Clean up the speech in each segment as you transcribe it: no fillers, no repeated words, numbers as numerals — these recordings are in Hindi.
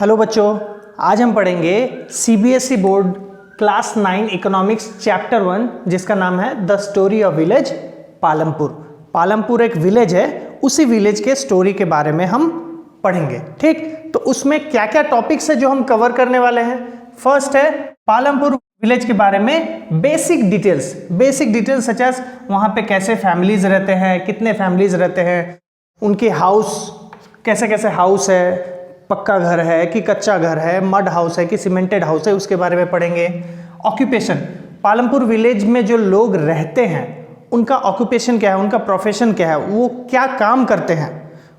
हेलो बच्चों, आज हम पढ़ेंगे CBSE board class 9 economics chapter 1 जिसका नाम है the story of village Palampur. Palampur एक विलेज है, उसी विलेज के स्टोरी के बारे में हम पढ़ेंगे। ठीक, तो उसमें क्या क्या टॉपिक्स है जो हम कवर करने वाले हैं। फर्स्ट है पालमपुर विलेज के बारे में बेसिक डिटेल्स सच एज वहाँ पे कैसे फैमिलीज रहते हैं, कितने फैमिलीज रहते हैं, उनके हाउस कैसे कैसे हाउस है, पक्का घर है कि कच्चा घर है, मड हाउस है कि सीमेंटेड हाउस है, उसके बारे में पढ़ेंगे। ऑक्यूपेशन, पालमपुर विलेज में जो लोग रहते हैं उनका ऑक्यूपेशन क्या है, उनका प्रोफेशन क्या है, वो क्या काम करते हैं।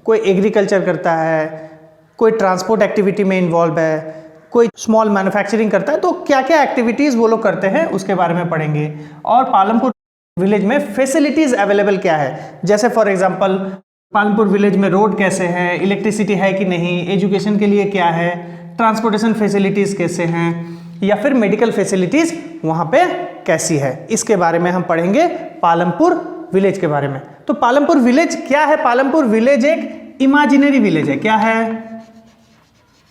कोई एग्रीकल्चर करता है, कोई ट्रांसपोर्ट एक्टिविटी में इन्वॉल्व है, कोई स्मॉल मैन्युफैक्चरिंग करता है, तो क्या क्या एक्टिविटीज़ वो लोग करते हैं उसके बारे में पढ़ेंगे। और पालमपुर विलेज में फैसिलिटीज़ अवेलेबल क्या है, जैसे फॉर एग्जांपल पालमपुर विलेज में रोड कैसे हैं, इलेक्ट्रिसिटी है कि नहीं, एजुकेशन के लिए क्या है, ट्रांसपोर्टेशन फैसिलिटीज़ कैसे हैं, या फिर मेडिकल फैसिलिटीज़ वहाँ पे कैसी है, इसके बारे में हम पढ़ेंगे पालमपुर विलेज के बारे में। तो पालमपुर विलेज क्या है? पालमपुर विलेज एक इमेजिनरी विलेज है। क्या है?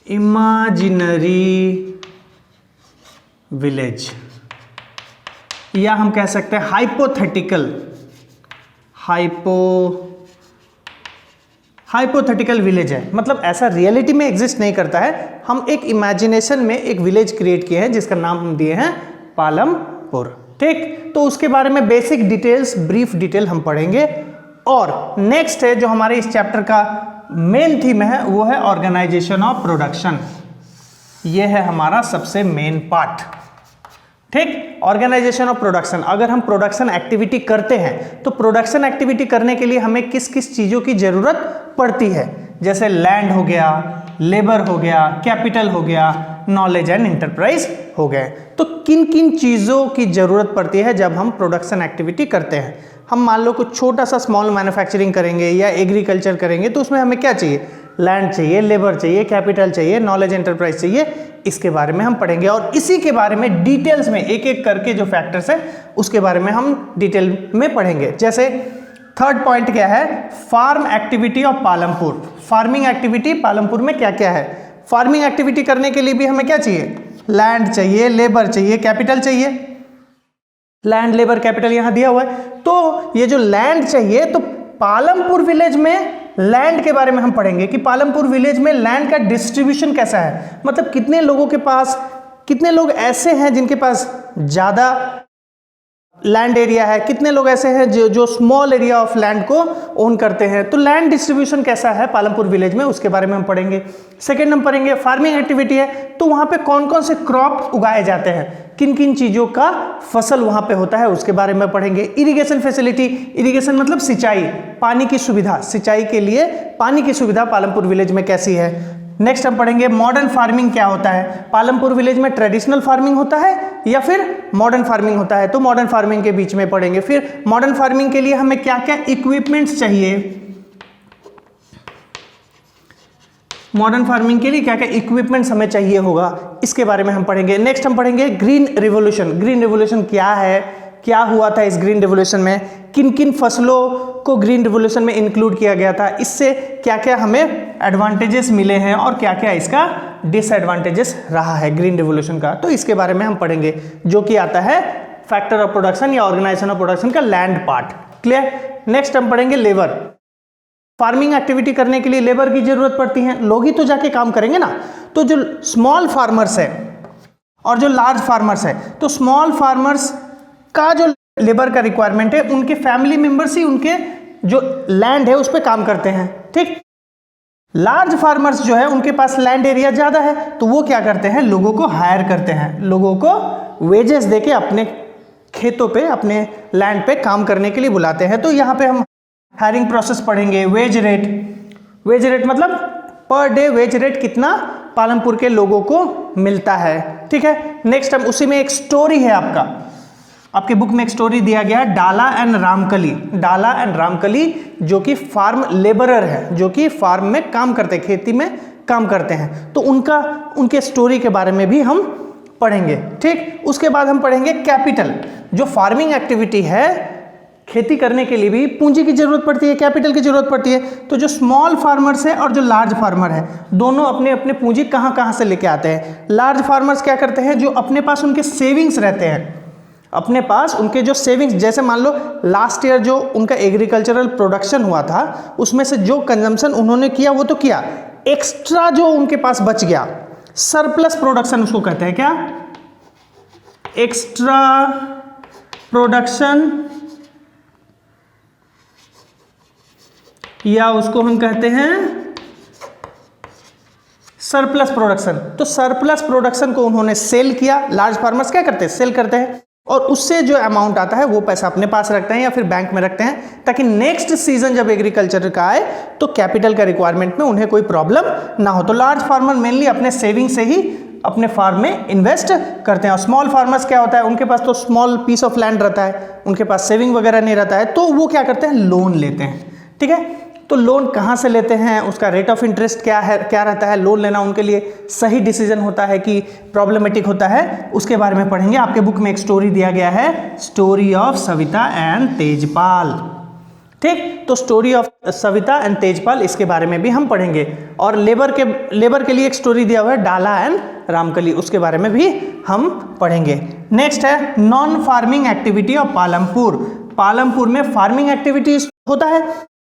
इमेजिनरी विलेज, या हम कह सकते हैं हाइपोथेटिकल विलेज है। मतलब ऐसा रियलिटी में एग्जिस्ट नहीं करता है, हम एक इमेजिनेशन में एक विलेज क्रिएट किए हैं जिसका नाम हम दिए हैं पालमपुर। ठीक, तो उसके बारे में बेसिक डिटेल्स, ब्रीफ डिटेल हम पढ़ेंगे। और नेक्स्ट है जो हमारे इस चैप्टर का मेन थीम है, वो है ऑर्गेनाइजेशन ऑफ प्रोडक्शन। ये है हमारा सबसे मेन पार्ट। ठीक, ऑर्गेनाइजेशन ऑफ प्रोडक्शन। अगर हम प्रोडक्शन एक्टिविटी करते हैं तो प्रोडक्शन एक्टिविटी करने के लिए हमें किस किस चीज़ों की ज़रूरत पड़ती है, जैसे लैंड हो गया, लेबर हो गया, कैपिटल हो गया, नॉलेज एंड इंटरप्राइज हो गए। तो किन किन चीज़ों की ज़रूरत पड़ती है जब हम प्रोडक्शन एक्टिविटी करते हैं। हम मान लो कुछ छोटा सा स्मॉल मैन्युफैक्चरिंग करेंगे या एग्रीकल्चर करेंगे, तो उसमें हमें क्या चाहिए? लैंड चाहिए, लेबर चाहिए, कैपिटल चाहिए, नॉलेज एंटरप्राइज चाहिए। इसके बारे में हम पढ़ेंगे और इसी के बारे में डिटेल्स में एक एक करके जो फैक्टर्स है उसके बारे में हम डिटेल में पढ़ेंगे। जैसे थर्ड पॉइंट क्या है? Farm activity of Palampur. Farming activity Palampur में क्या क्या है? फार्मिंग एक्टिविटी करने के लिए भी हमें क्या चाहिए? लैंड चाहिए, लेबर चाहिए, कैपिटल चाहिए। लैंड, लेबर, कैपिटल यहाँ दिया हुआ है। तो ये जो लैंड चाहिए, तो पालमपुर विलेज में लैंड के बारे में हम पढ़ेंगे कि पालमपुर विलेज में लैंड का डिस्ट्रीब्यूशन कैसा है। मतलब कितने लोगों के पास, कितने लोग ऐसे हैं जिनके पास ज़्यादा लैंड एरिया है, कितने लोग ऐसे हैं जो स्मॉल एरिया ऑफ लैंड को ओन करते हैं। तो लैंड डिस्ट्रीब्यूशन कैसा है पालमपुर विलेज में, उसके बारे में हम पढ़ेंगे। सेकेंड हम पढ़ेंगे फार्मिंग एक्टिविटी है, तो वहाँ पे कौन कौन से क्रॉप उगाए जाते हैं, किन किन चीज़ों का फसल वहाँ पे होता है, उसके बारे में पढ़ेंगे। इरिगेशन फैसिलिटी, इरिगेशन मतलब सिंचाई, पानी की सुविधा, सिंचाई के लिए पानी की सुविधा पालमपुर विलेज में कैसी है। नेक्स्ट हम पढ़ेंगे मॉडर्न फार्मिंग क्या होता है। पालमपुर विलेज में ट्रेडिशनल फार्मिंग होता है या फिर मॉडर्न फार्मिंग होता है, तो मॉडर्न फार्मिंग के बीच में पढ़ेंगे। फिर मॉडर्न फार्मिंग के लिए हमें क्या क्या इक्विपमेंट्स चाहिए, मॉडर्न फार्मिंग के लिए क्या क्या इक्विपमेंट्स हमें चाहिए होगा, इसके बारे में हम पढ़ेंगे। नेक्स्ट हम पढ़ेंगे ग्रीन रिवोल्यूशन। ग्रीन रिवोल्यूशन क्या है, क्या हुआ था इस ग्रीन रिवोल्यूशन में, किन किन फसलों को ग्रीन रिवोल्यूशन में इंक्लूड किया गया था, इससे क्या क्या हमें एडवांटेजेस मिले हैं और क्या क्या इसका डिसएडवांटेजेस रहा है ग्रीन रिवोल्यूशन का। तो इसके बारे में हम पढ़ेंगे, जो कि आता है फैक्टर ऑफ प्रोडक्शन या ऑर्गेनाइजेशन ऑफ प्रोडक्शन का लैंड पार्ट। क्लियर। नेक्स्ट हम पढ़ेंगे लेबर। फार्मिंग एक्टिविटी करने के लिए लेबर की जरूरत पड़ती है, लोग ही तो जाके काम करेंगे ना। तो जो स्मॉल फार्मर्स है और जो लार्ज फार्मर्स है, तो स्मॉल फार्मर्स का जो लेबर का रिक्वायरमेंट है, उनके फैमिली मेंबर्स ही उनके जो लैंड है उस पर काम करते हैं। ठीक, लार्ज फार्मर्स जो है उनके पास लैंड एरिया ज्यादा है, तो वो क्या करते हैं? लोगों को हायर करते हैं, लोगों को वेजेस देके अपने खेतों पे, अपने लैंड पे काम करने के लिए बुलाते हैं। तो यहाँ पे हम हायरिंग प्रोसेस पढ़ेंगे। वेज रेट मतलब पर डे वेज रेट कितना पालमपुर के लोगों को मिलता है। ठीक है। नेक्स्ट हम उसी में एक स्टोरी है, आपके बुक में एक स्टोरी दिया गया है, डाला एंड रामकली, जो कि फार्म लेबरर है, जो कि फार्म में काम करते हैं, खेती में काम करते हैं। तो उनके स्टोरी के बारे में भी हम पढ़ेंगे। ठीक, उसके बाद हम पढ़ेंगे कैपिटल। जो फार्मिंग एक्टिविटी है, खेती करने के लिए भी पूंजी की जरूरत पड़ती है, कैपिटल की जरूरत पड़ती है। तो जो स्मॉल फार्मर्स है और जो लार्ज फार्मर है, दोनों अपने अपने पूंजी कहाँ कहाँ से लेके आते हैं। लार्ज फार्मर्स क्या करते हैं, जो अपने पास उनके सेविंग्स रहते हैं, अपने पास उनके जो सेविंग्स, जैसे मान लो लास्ट ईयर जो उनका एग्रीकल्चरल प्रोडक्शन हुआ था उसमें से जो कंजम्पशन उन्होंने किया वो तो किया, एक्स्ट्रा जो उनके पास बच गया, सरप्लस प्रोडक्शन उसको कहते हैं। क्या? एक्स्ट्रा प्रोडक्शन, या उसको हम कहते हैं सरप्लस प्रोडक्शन। तो सरप्लस प्रोडक्शन को उन्होंने सेल किया। लार्ज फार्मर्स क्या करते हैं, सेल करते हैं, और उससे जो अमाउंट आता है वो पैसा अपने पास रखते हैं या फिर बैंक में रखते हैं, ताकि नेक्स्ट सीजन जब एग्रीकल्चर का आए तो कैपिटल का रिक्वायरमेंट में उन्हें कोई प्रॉब्लम ना हो। तो लार्ज फार्मर मेनली अपने सेविंग से ही अपने फार्म में इन्वेस्ट करते हैं। और स्मॉल फार्मर्स क्या होता है, उनके पास तो स्मॉल पीस ऑफ लैंड रहता है, उनके पास सेविंग वगैरह नहीं रहता है, तो वो क्या करते हैं, लोन लेते हैं। ठीक है, तो लोन कहाँ से लेते हैं, उसका रेट ऑफ इंटरेस्ट क्या है, क्या रहता है, लोन लेना उनके लिए सही डिसीजन होता है कि प्रॉब्लमेटिक होता है, उसके बारे में पढ़ेंगे। आपके बुक में एक स्टोरी दिया गया है, story of Savita and Tejpal. ठीक, तो story of Savita and Tejpal, इसके बारे में भी हम पढ़ेंगे। और लेबर के लिए एक स्टोरी दिया हुआ है, डाला एंड रामकली, उसके बारे में भी हम पढ़ेंगे। नेक्स्ट है non farming activity of Palampur. Palampur में फार्मिंग एक्टिविटीज होता है,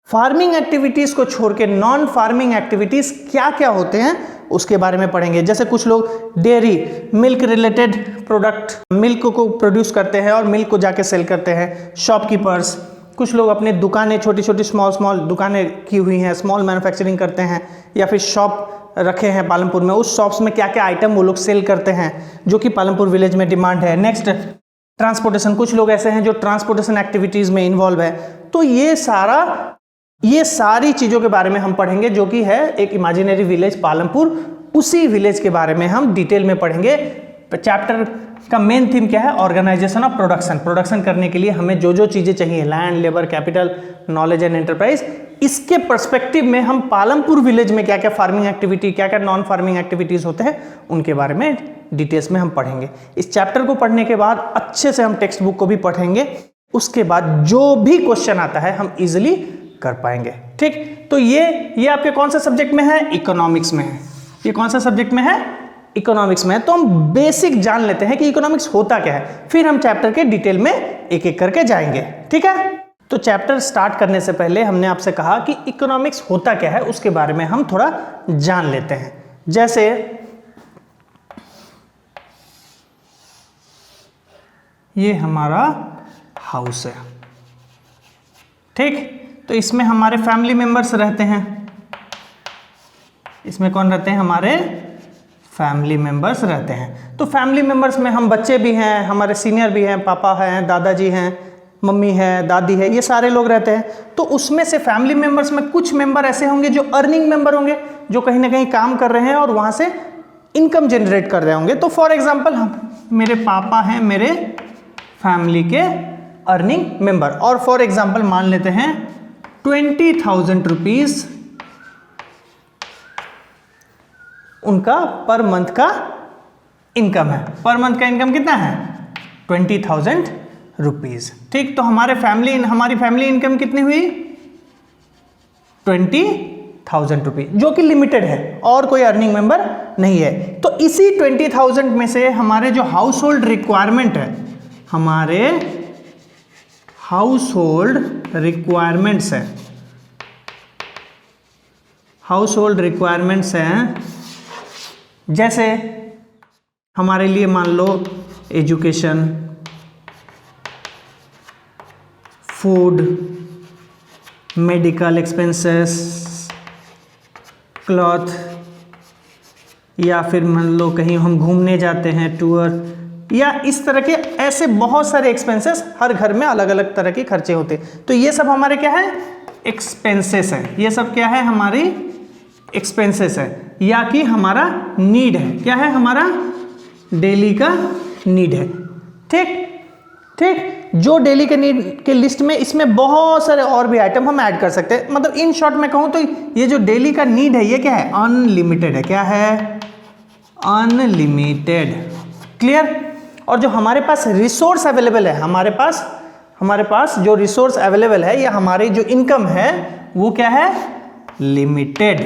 फार्मिंग एक्टिविटीज को छोड़ के नॉन फार्मिंग एक्टिविटीज क्या क्या होते हैं उसके बारे में पढ़ेंगे। जैसे कुछ लोग dairy, milk related product, milk को प्रोड्यूस करते हैं और मिल्क को जाके सेल करते हैं। शॉपकीपर्स, कुछ लोग अपने दुकानें, छोटी छोटी स्मॉल दुकानें की हुई हैं, स्मॉल मैन्युफैक्चरिंग करते हैं, या फिर शॉप रखे हैं पालमपुर में, उस शॉप्स में क्या क्या आइटम वो लोग सेल करते हैं, जो कि पालमपुर विलेज में डिमांड है। नेक्स्ट ट्रांसपोर्टेशन, कुछ लोग ऐसे हैं जो ट्रांसपोर्टेशन एक्टिविटीज़ में इन्वॉल्व है। तो ये सारी चीज़ों के बारे में हम पढ़ेंगे, जो कि है एक इमेजिनरी विलेज पालमपुर, उसी विलेज के बारे में हम डिटेल में पढ़ेंगे। चैप्टर का मेन थीम क्या है, ऑर्गेनाइजेशन ऑफ प्रोडक्शन। प्रोडक्शन करने के लिए हमें जो जो चीज़ें चाहिए, land, labour, capital, knowledge and enterprise, इसके पर्सपेक्टिव में हम पालमपुर विलेज में क्या क्या फार्मिंग एक्टिविटी, क्या क्या नॉन फार्मिंग एक्टिविटीज़ होते हैं, उनके बारे में डिटेल्स में हम पढ़ेंगे। इस चैप्टर को पढ़ने के बाद अच्छे से हम टेक्स्ट बुक को भी पढ़ेंगे, उसके बाद जो भी क्वेश्चन आता है हम इजिली कर पाएंगे। ठीक, तो ये आपके कौन सा सब्जेक्ट में है, इकोनॉमिक्स में है। ये कौन सा सब्जेक्ट में है, इकोनॉमिक्स में है। तो हम बेसिक जान लेते हैं कि इकोनॉमिक्स होता क्या है, फिर हम चैप्टर के डिटेल में एक एक करके जाएंगे। ठीक है, तो चैप्टर स्टार्ट करने से पहले हमने आपसे कहा कि इकोनॉमिक्स होता क्या है, उसके बारे में हम थोड़ा जान लेते हैं। जैसे ये हमारा हाउस है, ठीक, तो इसमें हमारे फैमिली मेंबर्स रहते हैं। इसमें कौन रहते हैं, हमारे फैमिली मेंबर्स रहते हैं। तो फैमिली मेंबर्स में हम बच्चे भी हैं, हमारे सीनियर भी हैं, पापा हैं, दादाजी हैं, मम्मी है, दादी है, ये सारे लोग रहते हैं। तो उसमें से फैमिली मेंबर्स में कुछ मेंबर ऐसे होंगे जो अर्निंग मेंबर होंगे, जो कहीं ना कहीं काम कर रहे हैं और वहाँ से इनकम जनरेट कर रहे होंगे। तो फॉर एग्जाम्पल मेरे पापा हैं मेरे फैमिली के अर्निंग मेंबर, और फॉर एग्जाम्पल मान लेते हैं 20,000 रुपीज उनका पर मंथ का इनकम है। पर मंथ का इनकम कितना है, 20,000 रुपीज। ठीक, तो हमारी फैमिली इनकम कितनी हुई, 20,000 रुपीज, जो कि लिमिटेड है और कोई अर्निंग मेंबर नहीं है। तो इसी 20,000 में से हमारे जो हाउस होल्ड रिक्वायरमेंट है, हमारे हाउस होल्ड रिक्वायरमेंट्स है, हाउस होल्ड रिक्वायरमेंट्स हैं, जैसे हमारे लिए मान लो education, food, medical expenses, cloth, या फिर मान लो कहीं हम घूमने जाते हैं, टूर, या इस तरह के ऐसे बहुत सारे एक्सपेंसेस, हर घर में अलग अलग तरह के खर्चे होते हैं। तो ये सब हमारे क्या है, एक्सपेंसेस है। ये सब क्या है, हमारी एक्सपेंसेस है, या कि हमारा नीड है। क्या है, हमारा डेली का नीड है। ठीक ठीक, जो डेली के नीड के लिस्ट में इसमें बहुत सारे और भी आइटम हम ऐड कर सकते हैं। मतलब इन शॉर्ट में कहूँ तो ये जो डेली का नीड है ये क्या है, अनलिमिटेड है। क्या है, अनलिमिटेड। क्लियर। और जो हमारे पास रिसोर्स अवेलेबल है, हमारे पास हमारे पास जो रिसोर्स अवेलेबल है या हमारी जो इनकम है वो क्या है, लिमिटेड।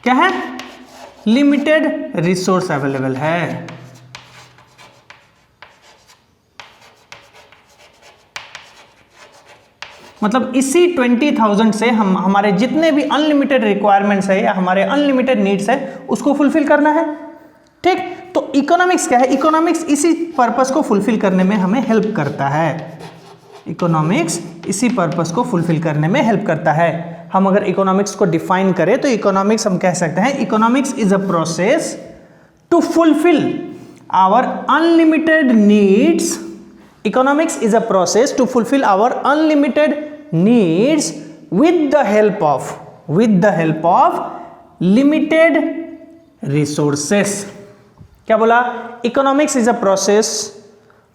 क्या है, लिमिटेड रिसोर्स अवेलेबल है। मतलब इसी 20,000 से हम हमारे जितने भी अनलिमिटेड रिक्वायरमेंट्स है या हमारे अनलिमिटेड नीड्स है उसको फुलफिल करना है। ठीक, तो इकोनॉमिक्स क्या है, इकोनॉमिक्स इसी पर्पस को फुलफिल करने में हमें हेल्प करता है। इकोनॉमिक्स इसी पर्पस को फुलफिल करने में हेल्प करता है। हम अगर इकोनॉमिक्स को डिफाइन करें तो इकोनॉमिक्स हम कह सकते हैं economics is a process to fulfil our unlimited needs. Economics is a process to fulfil our unlimited needs with the help of limited resources। क्या बोला, economics is a process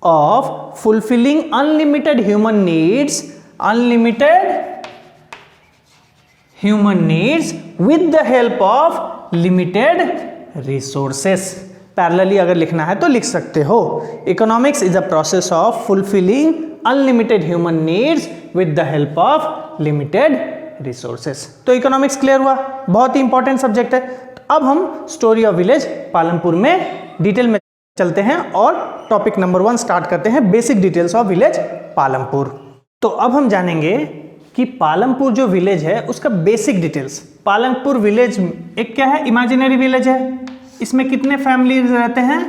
of fulfilling unlimited human needs with the help of limited resources। Parallelly अगर लिखना है तो लिख सकते हो, economics is a process of fulfilling unlimited human needs with the help of limited resources. तो इकोनॉमिक्स क्लियर हुआ, बहुत ही इंपॉर्टेंट सब्जेक्ट है। तो अब हम स्टोरी ऑफ विलेज पालमपुर में डिटेल में चलते हैं और टॉपिक नंबर 1 स्टार्ट करते हैं, basic details of village Palampur. तो अब हम जानेंगे कि पालमपुर जो विलेज है उसका बेसिक डिटेल्स। पालमपुर विलेज एक क्या है, इमेजिनरी विलेज है। इसमें कितने फैमिलीज रहते हैं,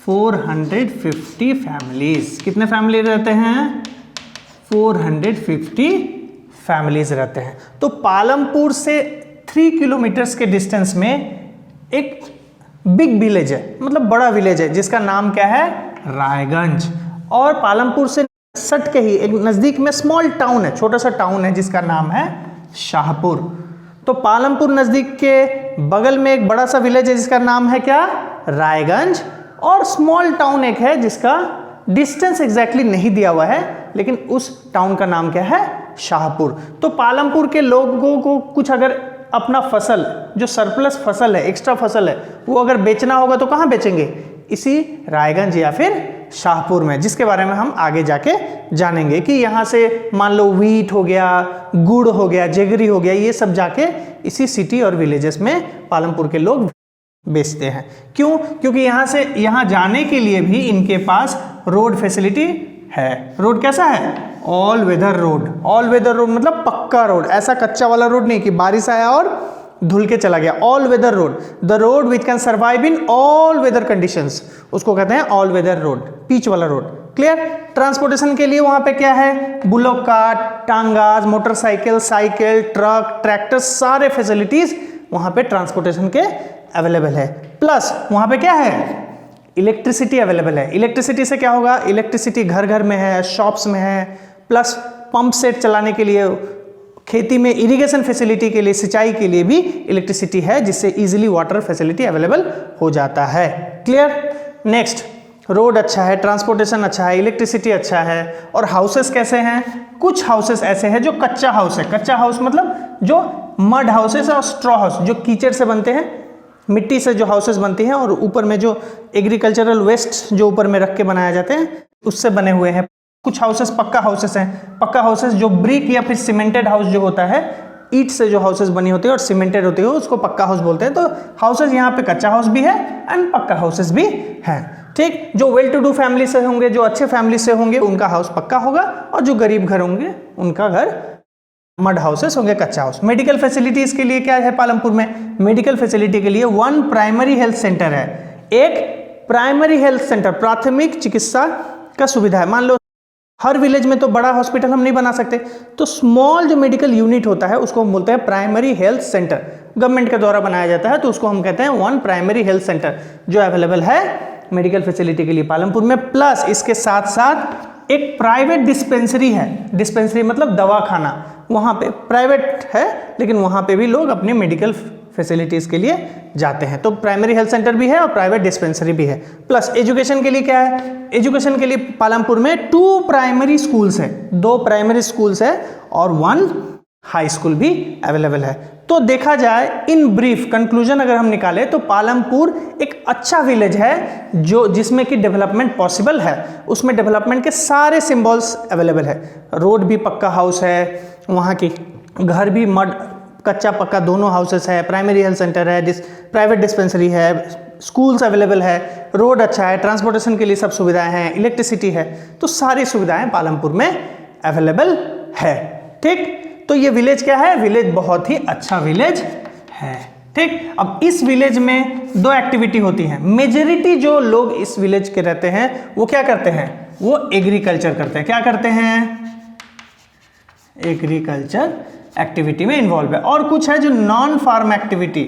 450 फैमिलीज। कितने फैमिली रहते हैं, 450 फैमिलीज रहते हैं। तो पालमपुर से 3 किलोमीटर्स के डिस्टेंस में एक बिग विलेज है, मतलब बड़ा विलेज है, जिसका नाम क्या है, रायगंज। और पालमपुर से सट के ही एक नज़दीक में स्मॉल टाउन है, छोटा सा टाउन है जिसका नाम है शाहपुर। तो पालमपुर नज़दीक के बगल में एक बड़ा सा विलेज है जिसका नाम है क्या, रायगंज। और स्मॉल टाउन एक है जिसका डिस्टेंस एग्जैक्टली नहीं दिया हुआ है, लेकिन उस टाउन का नाम क्या है, शाहपुर। तो पालमपुर के लोगों को कुछ अगर अपना फसल, जो सरप्लस फसल है, एक्स्ट्रा फसल है, वो अगर बेचना होगा तो कहाँ बेचेंगे, इसी रायगंज या फिर शाहपुर में, जिसके बारे में हम आगे जाके जानेंगे कि यहाँ से मान लो व्हीट हो गया, गुड़ हो गया, जेगरी हो गया, ये सब जाके इसी सिटी और विलेजेस में पालमपुर के लोग बेचते हैं। क्यों, क्योंकि यहाँ से यहाँ जाने के लिए भी इनके पास रोड फैसिलिटी है। रोड कैसा है, all weather road. All weather road मतलब पक्का रोड, ऐसा कच्चा वाला रोड नहीं कि बारिश आया और धुल के चला गया। All weather road, the road which can survive in all weather conditions, उसको कहते हैं ऑल वेदर रोड, पिच वाला रोड। क्लियर। ट्रांसपोर्टेशन के लिए वहां पे क्या है, bullock cart, tongas, motorcycle, cycle, truck, tractor, सारे फैसिलिटीज वहां पे ट्रांसपोर्टेशन के अवेलेबल है। प्लस वहां पे क्या है, इलेक्ट्रिसिटी अवेलेबल है। इलेक्ट्रिसिटी से क्या होगा, इलेक्ट्रिसिटी घर घर में है, शॉप्स में है, प्लस पंप सेट चलाने के लिए, खेती में इरिगेशन फैसिलिटी के लिए, सिंचाई के लिए भी इलेक्ट्रिसिटी है, जिससे इजीली वाटर फैसिलिटी अवेलेबल हो जाता है। क्लियर। नेक्स्ट, रोड अच्छा है, ट्रांसपोर्टेशन अच्छा है, इलेक्ट्रिसिटी अच्छा है। और हाउसेस कैसे हैं, कुछ हाउसेस ऐसे हैं जो कच्चा हाउस है। कच्चा हाउस मतलब जो मड हाउसेस और स्ट्रॉ हाउस, जो कीचड़ से बनते हैं, मिट्टी से जो हाउसेस बनती हैं, और ऊपर में जो एग्रीकल्चरल वेस्ट जो ऊपर में रख के बनाए जाते हैं, उससे बने हुए हैं। कुछ हाउसेस पक्का हाउसेस हैं। पक्का हाउसेस जो ब्रिक या फिर सीमेंटेड हाउस जो होता है, ईट से जो हाउसेस बनी होती है और सीमेंटेड होती है, उसको पक्का हाउस बोलते हैं। तो हाउसेस यहाँ पे कच्चा हाउस भी है एंड पक्का हाउसेस भी हैं। ठीक, जो वेल टू डू फैमिली से होंगे, जो अच्छे फैमिली से होंगे, उनका हाउस पक्का होगा, और जो गरीब घर होंगे उनका घर मड हाउसेस होंगे, कच्चा हाउस। मेडिकल फैसिलिटीज के लिए क्या है पालमपुर में, मेडिकल फैसिलिटी के लिए 1 प्राइमरी हेल्थ सेंटर है। एक प्राइमरी हेल्थ सेंटर, प्राथमिक चिकित्सा का सुविधा है। मान लो हर विलेज में तो बड़ा हॉस्पिटल हम नहीं बना सकते, तो स्मॉल जो मेडिकल यूनिट होता है उसको हम बोलते हैं प्राइमरी हेल्थ सेंटर। गवर्नमेंट के द्वारा बनाया जाता है, तो उसको हम कहते हैं 1 प्राइमरी हेल्थ सेंटर, जो अवेलेबल है मेडिकल फैसिलिटी के लिए पालमपुर में। प्लस इसके साथ साथ एक प्राइवेट डिस्पेंसरी है। डिस्पेंसरी मतलब दवाखाना, वहाँ पे प्राइवेट है, लेकिन वहाँ पे भी लोग अपने मेडिकल फैसिलिटीज़ के लिए जाते हैं। तो प्राइमरी हेल्थ सेंटर भी है और प्राइवेट डिस्पेंसरी भी है। प्लस एजुकेशन के लिए क्या है, एजुकेशन के लिए पालमपुर में 2 प्राइमरी स्कूल्स है, 2 प्राइमरी स्कूल्स है और 1 हाई स्कूल भी अवेलेबल है। तो देखा जाए इन ब्रीफ कंक्लूजन अगर हम निकाले तो पालमपुर एक अच्छा विलेज है जो जिसमें कि डेवलपमेंट पॉसिबल है, उसमें डेवलपमेंट के सारे सिंबल्स अवेलेबल है। रोड भी पक्का हाउस है, वहाँ की घर भी मड कच्चा पक्का दोनों हाउसेस है, प्राइमरी हेल्थ सेंटर है, प्राइवेट डिस्पेंसरी है, स्कूल्स अवेलेबल है, रोड अच्छा है, ट्रांसपोर्टेशन के लिए सब सुविधाएं हैं, इलेक्ट्रिसिटी है, तो सारी सुविधाएं पालमपुर में अवेलेबल है। ठीक, तो ये विलेज क्या है, विलेज बहुत ही अच्छा विलेज है। ठीक, अब इस विलेज में दो एक्टिविटी होती हैं। मेजॉरिटी जो लोग इस विलेज के रहते हैं वो क्या करते हैं, वो एग्रीकल्चर करते हैं। क्या करते हैं, एग्रीकल्चर एक्टिविटी में इन्वॉल्व है। और कुछ है जो non farm activity,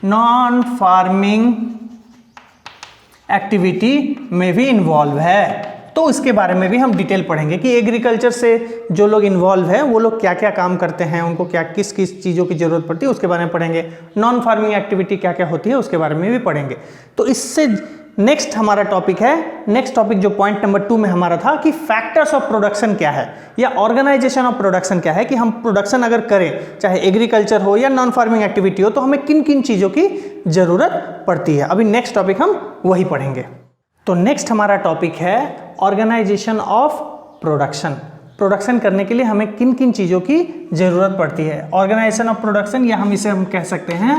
non farming activity में भी इन्वॉल्व है। तो इसके बारे में भी हम डिटेल पढ़ेंगे कि एग्रीकल्चर से जो लोग इन्वॉल्व हैं वो लोग क्या क्या काम करते हैं, उनको क्या किस किस चीज़ों की ज़रूरत पड़ती है उसके बारे में पढ़ेंगे। नॉन फार्मिंग एक्टिविटी क्या क्या होती है उसके बारे में भी पढ़ेंगे। तो इससे नेक्स्ट हमारा टॉपिक है, नेक्स्ट टॉपिक जो पॉइंट नंबर 2 में हमारा था कि फैक्टर्स ऑफ प्रोडक्शन क्या है या ऑर्गेनाइजेशन ऑफ प्रोडक्शन क्या है, कि हम प्रोडक्शन अगर करें चाहे एग्रीकल्चर हो या नॉन फार्मिंग एक्टिविटी हो तो हमें किन किन चीज़ों की ज़रूरत पड़ती है। अभी नेक्स्ट टॉपिक हम वही पढ़ेंगे। तो नेक्स्ट हमारा टॉपिक है ऑर्गेनाइजेशन ऑफ प्रोडक्शन। प्रोडक्शन करने के लिए हमें किन किन चीज़ों की ज़रूरत पड़ती है। ऑर्गेनाइजेशन ऑफ प्रोडक्शन या हम इसे कह सकते हैं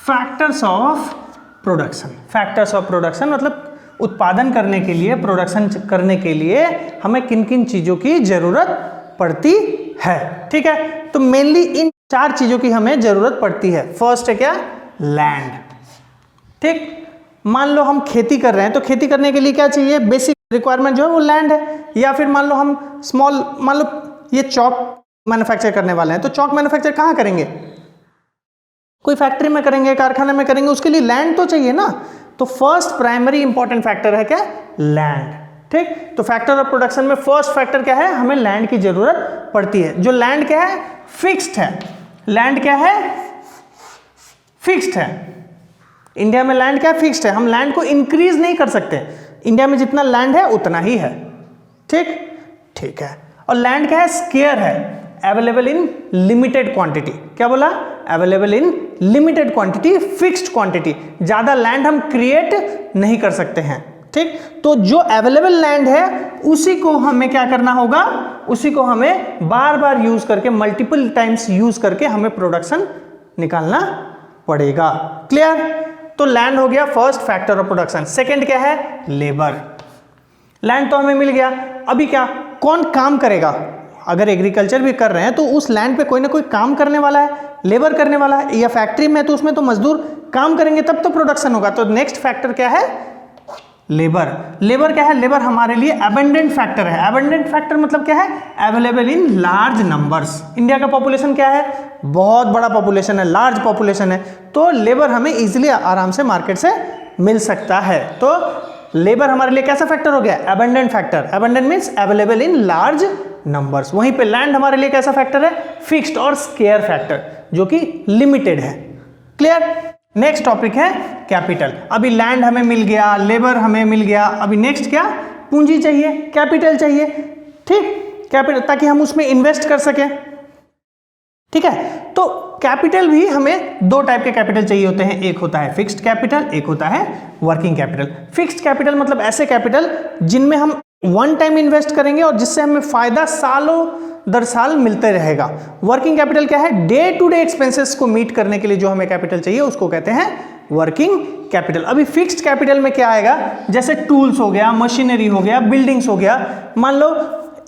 factors of production. Factors of production मतलब उत्पादन करने के लिए, प्रोडक्शन करने के लिए हमें किन किन चीज़ों की ज़रूरत पड़ती है। ठीक है, तो मेनली इन 4 चीज़ों की हमें ज़रूरत पड़ती है। फर्स्ट है क्या, लैंड। ठीक, मान लो हम खेती कर रहे हैं तो खेती करने के लिए क्या चाहिए, बेसिक रिक्वायरमेंट जो है वो लैंड है। या फिर मान लो हम स्मॉल, मान लो ये चॉक मैन्युफैक्चर करने वाले हैं तो चॉक मैन्युफैक्चर कहाँ करेंगे, कोई फैक्ट्री में करेंगे, कारखाने में करेंगे, उसके लिए लैंड तो चाहिए ना। तो फर्स्ट प्राइमरी इंपॉर्टेंट फैक्टर है क्या, लैंड। ठीक, तो फैक्टर ऑफ प्रोडक्शन में फर्स्ट फैक्टर क्या है, हमें लैंड की जरूरत पड़ती है। जो लैंड क्या है, फिक्स्ड है। लैंड क्या है, फिक्स्ड है। इंडिया में लैंड क्या फिक्स्ड है, हम लैंड को इंक्रीज नहीं कर सकते। इंडिया में जितना लैंड है उतना ही है। ठीक, ठीक है। और लैंड क्या है, स्केयर है, अवेलेबल इन लिमिटेड क्वांटिटी। क्या बोला, available in limited quantity, fixed quantity. ज्यादा लैंड हम क्रिएट नहीं कर सकते हैं। ठीक, तो जो अवेलेबल लैंड है उसी को हमें क्या करना होगा, उसी को हमें बार बार यूज करके, मल्टीपल टाइम्स यूज करके हमें प्रोडक्शन निकालना पड़ेगा। क्लियर, तो लैंड हो गया first factor of production. Second क्या है, लेबर। लैंड तो हमें मिल गया, अभी क्या, कौन काम करेगा। अगर एग्रीकल्चर भी कर रहे हैं तो उस लैंड पे कोई ना कोई काम करने वाला है, लेबर करने वाला है। या फैक्ट्री में तो उसमें तो मजदूर काम करेंगे तब तो प्रोडक्शन होगा। तो नेक्स्ट फैक्टर क्या है, लेबर। लेबर क्या है, लेबर हमारे लिए अबंडेंट फैक्टर है। अबंडेंट फैक्टर मतलब क्या है, available in large numbers. India का पॉपुलेशन क्या है, बहुत बड़ा पॉपुलेशन है, लार्ज पॉपुलेशन है, तो लेबर हमें इजीली आराम से मार्केट से मिल सकता है। तो लेबर हमारे लिए कैसा फैक्टर हो गया, abundant factor. Abundant means available in large numbers. वहीं पे लैंड हमारे लिए कैसा फैक्टर है, फिक्स्ड और स्केयर फैक्टर, जो कि लिमिटेड है। क्लियर, नेक्स्ट टॉपिक है कैपिटल। अभी लैंड हमें मिल गया, लेबर हमें मिल गया, अभी नेक्स्ट क्या, पूंजी चाहिए, कैपिटल चाहिए। ठीक, कैपिटल, ताकि हम उसमें इन्वेस्ट कर सकें। ठीक है, तो कैपिटल भी हमें 2 टाइप के कैपिटल चाहिए होते हैं, एक होता है फिक्स्ड कैपिटल, एक होता है वर्किंग कैपिटल। फिक्स्ड कैपिटल मतलब ऐसे कैपिटल जिनमें हम वन टाइम इन्वेस्ट करेंगे और जिससे हमें फायदा सालों दर साल मिलते रहेगा। वर्किंग कैपिटल क्या है, डे टू डे एक्सपेंसेस को मीट करने के लिए जो हमें कैपिटल चाहिए उसको कहते हैं वर्किंग कैपिटल। अभी फिक्स्ड कैपिटल में क्या आएगा, जैसे टूल्स हो गया, मशीनरी हो गया, बिल्डिंग्स हो गया। मान लो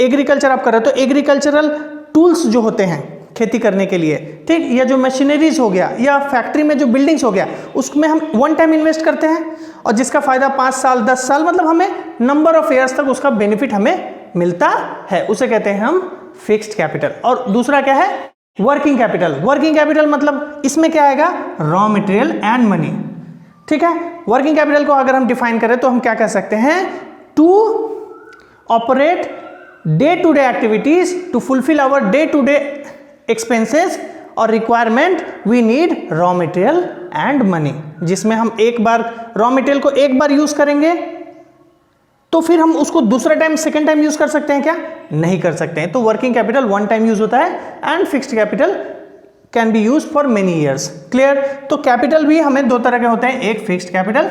एग्रीकल्चर आप कर रहे हो तो एग्रीकल्चरल टूल्स जो होते हैं खेती करने के लिए, ठीक, या जो मशीनरीज हो गया या फैक्ट्री में जो बिल्डिंग्स हो गया, उसमें हम वन टाइम इन्वेस्ट करते हैं और जिसका फायदा 5 साल 10 साल मतलब हमें नंबर ऑफ ईयर्स तक उसका बेनिफिट हमें मिलता है, उसे कहते हैं हम फिक्स्ड कैपिटल। और दूसरा क्या है, वर्किंग कैपिटल। वर्किंग कैपिटल मतलब इसमें क्या आएगा, रॉ मटेरियल एंड मनी। ठीक है, वर्किंग कैपिटल को अगर हम डिफाइन करें तो हम क्या कह सकते हैं, to operate day to day activities, to fulfil our day to day expenses और requirement we need raw material and money. जिसमें हम एक बार रॉ मटेरियल को एक बार यूज करेंगे तो फिर हम उसको दूसरा टाइम सेकेंड टाइम यूज कर सकते हैं क्या? नहीं कर सकते हैं। तो working capital one time use होता है and fixed capital can be use for many years. Clear? तो कैपिटल भी हमें दो तरह के होते हैं, एक फिक्स्ड कैपिटल,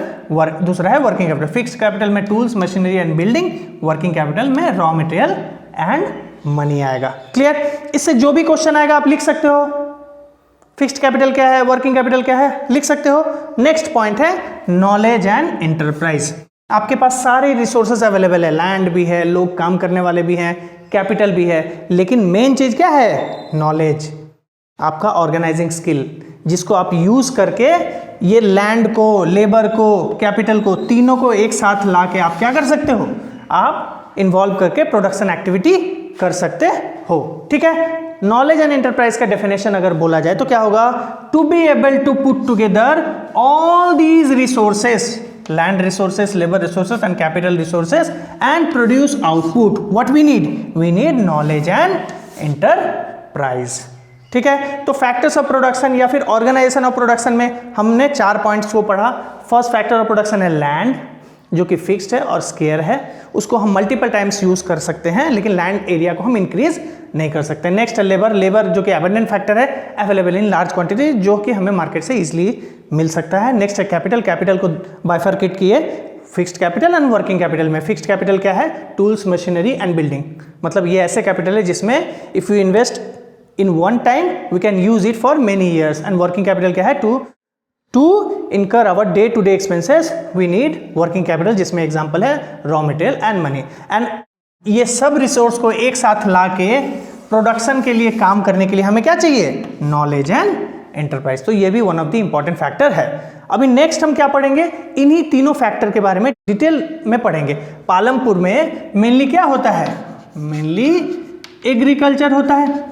दूसरा है वर्किंग कैपिटल। फिक्स्ड कैपिटल में tools, machinery and building, working capital में रॉ मटेरियल एंड मनी आएगा। क्लियर? इससे जो भी क्वेश्चन आएगा आप लिख सकते हो, फिक्स्ड कैपिटल क्या है, वर्किंग कैपिटल क्या है, लिख सकते हो। नेक्स्ट पॉइंट है नॉलेज एंड एंटरप्राइज। आपके पास सारे रिसोर्सेज अवेलेबल है, लैंड भी है, लोग काम करने वाले भी हैं, कैपिटल भी है, लेकिन मेन चीज क्या है? नॉलेज, आपका ऑर्गेनाइजिंग स्किल, जिसको आप यूज करके ये लैंड को, लेबर को, कैपिटल को, तीनों को एक साथ ला के आप क्या कर सकते हो? आप इन्वॉल्व करके प्रोडक्शन एक्टिविटी कर सकते हो। ठीक है? नॉलेज एंड एंटरप्राइज का डेफिनेशन अगर बोला जाए तो क्या होगा? To be able to put together all these resources, land resources, labor resources and capital resources and produce output. What we need? We need knowledge and enterprise. ठीक है? तो फैक्टर्स ऑफ प्रोडक्शन या फिर ऑर्गेनाइजेशन ऑफ प्रोडक्शन में हमने 4 पॉइंट्स को पढ़ा। फर्स्ट फैक्टर ऑफ प्रोडक्शन है लैंड, जो कि फिक्स्ड है और स्केयर है, उसको हम मल्टीपल टाइम्स यूज कर सकते हैं, लेकिन लैंड एरिया को हम इंक्रीज नहीं कर सकते। नेक्स्ट है लेबर, लेबर जो कि एबंडेंट फैक्टर है, अवेलेबल इन लार्ज क्वांटिटी, जो कि हमें मार्केट से इजीली मिल सकता है। नेक्स्ट है कैपिटल, कैपिटल को बाइफरकेट किए fixed capital and working capital में। फिक्स्ड कैपिटल क्या है? टूल्स, मशीनरी एंड बिल्डिंग, मतलब ये ऐसे कैपिटल है जिसमें if you invest in one time we can use it for many years. And working capital क्या है? To incur our day to day expenses we need working capital, जिसमें एग्जांपल है raw material and money. And ये सब रिसोर्स को एक साथ ला के प्रोडक्शन के लिए काम करने के लिए हमें क्या चाहिए? Knowledge and enterprise. तो ये भी one of the important factor है। अभी नेक्स्ट हम क्या पढ़ेंगे? इन्हीं तीनों फैक्टर के बारे में डिटेल में पढ़ेंगे। पालमपुर में मेनली क्या होता है? मेनली एग्रीकल्चर होता है।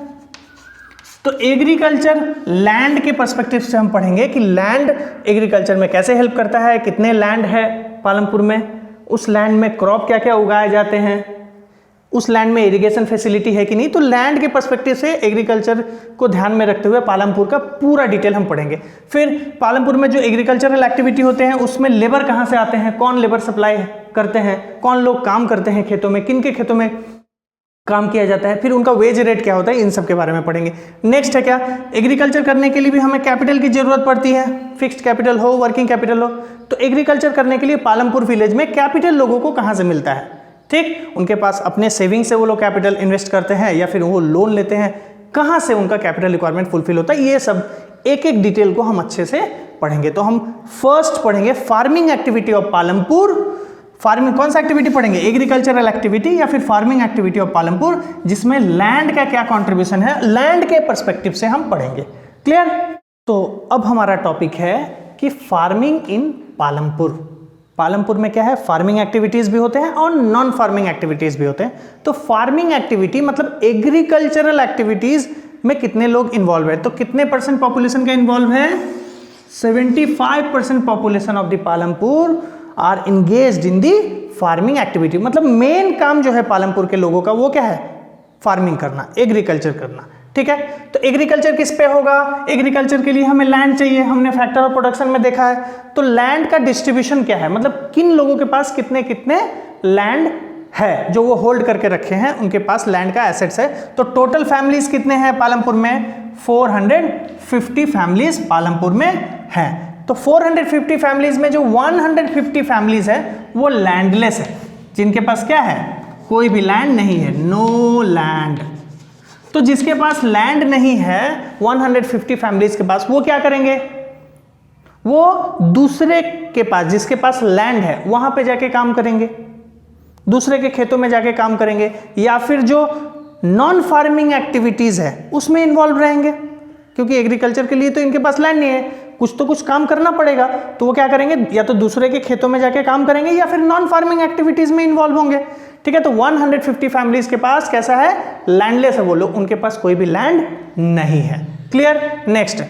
तो एग्रीकल्चर लैंड के पर्सपेक्टिव से हम पढ़ेंगे कि लैंड एग्रीकल्चर में कैसे हेल्प करता है, कितने लैंड है पालमपुर में, उस लैंड में क्रॉप क्या क्या उगाए जाते हैं, उस लैंड में इरिगेशन फैसिलिटी है कि नहीं। तो लैंड के पर्सपेक्टिव से एग्रीकल्चर को ध्यान में रखते हुए पालमपुर का पूरा डिटेल हम पढ़ेंगे। फिर पालमपुर में जो एग्रीकल्चरल एक्टिविटी होते हैं उसमें लेबर कहाँ से आते हैं, कौन लेबर सप्लाई करते हैं, कौन लोग काम करते हैं खेतों में, किन के खेतों में काम किया जाता है, फिर उनका वेज रेट क्या होता है, इन सब के बारे में पढ़ेंगे। नेक्स्ट है क्या? एग्रीकल्चर करने के लिए भी हमें कैपिटल की जरूरत पड़ती है, फिक्स्ड कैपिटल हो, वर्किंग कैपिटल हो। तो एग्रीकल्चर करने के लिए पालमपुर विलेज में कैपिटल लोगों को कहाँ से मिलता है? ठीक, उनके पास अपने सेविंग से वो लोग कैपिटल इन्वेस्ट करते हैं या फिर वो लोन लेते हैं, कहाँ से उनका कैपिटल रिक्वायरमेंट फुलफिल होता है, ये सब एक एक डिटेल को हम अच्छे से पढ़ेंगे। तो हम फर्स्ट पढ़ेंगे farming activity of Palampur. Farming कौन सा एक्टिविटी पढ़ेंगे? एग्रीकल्चरल एक्टिविटी या फिर फार्मिंग एक्टिविटी ऑफ पालमपुर, जिसमें लैंड का क्या कंट्रीब्यूशन है, लैंड के पर्सपेक्टिव से हम पढ़ेंगे। क्लियर? तो अब हमारा टॉपिक है कि फार्मिंग इन पालमपुर। पालमपुर में क्या है? फार्मिंग एक्टिविटीज भी होते हैं और नॉन फार्मिंग एक्टिविटीज भी होते हैं। तो फार्मिंग एक्टिविटी मतलब एग्रीकल्चरल एक्टिविटीज में कितने लोग इन्वॉल्व है? तो कितने परसेंट पॉपुलेशन का इन्वॉल्व है? 75% population of the Palampur are engaged in the farming activity. मतलब मेन काम जो है पालमपुर के लोगों का वो क्या है? फार्मिंग करना, एग्रीकल्चर करना। ठीक है? तो एग्रीकल्चर किस पे होगा? एग्रीकल्चर के लिए हमें लैंड चाहिए, हमने फैक्टर ऑफ प्रोडक्शन में देखा है। तो लैंड का डिस्ट्रीब्यूशन क्या है, मतलब किन लोगों के पास कितने कितने लैंड है जो वो होल्ड करके रखे हैं, उनके पास लैंड का एसेट्स है। तो टोटल फैमिलीज कितने हैं पालमपुर में? 450 फैमिलीज पालमपुर में हैं। तो 450 फैमिलीज में जो 150 फैमिलीज है वो लैंडलेस है, जिनके पास क्या है? कोई भी लैंड नहीं है, नो लैंड। तो जिसके पास लैंड नहीं है 150 फैमिलीज के पास, वो क्या करेंगे? वो दूसरे के पास, जिसके पास लैंड है वहां पे जाके काम करेंगे, दूसरे के खेतों में जाके काम करेंगे, या फिर जो नॉन फार्मिंग एक्टिविटीज है उसमें इन्वॉल्व रहेंगे, क्योंकि एग्रीकल्चर के लिए तो इनके पास लैंड नहीं है, कुछ तो कुछ काम करना पड़ेगा। तो वो क्या करेंगे? या तो दूसरे के खेतों में जाके काम करेंगे या फिर नॉन फार्मिंग एक्टिविटीज में इन्वॉल्व होंगे। ठीक है? तो 150 फैमिलीज के पास कैसा है? लैंडलेस है वो लोग, उनके पास कोई भी लैंड नहीं है। क्लियर? नेक्स्ट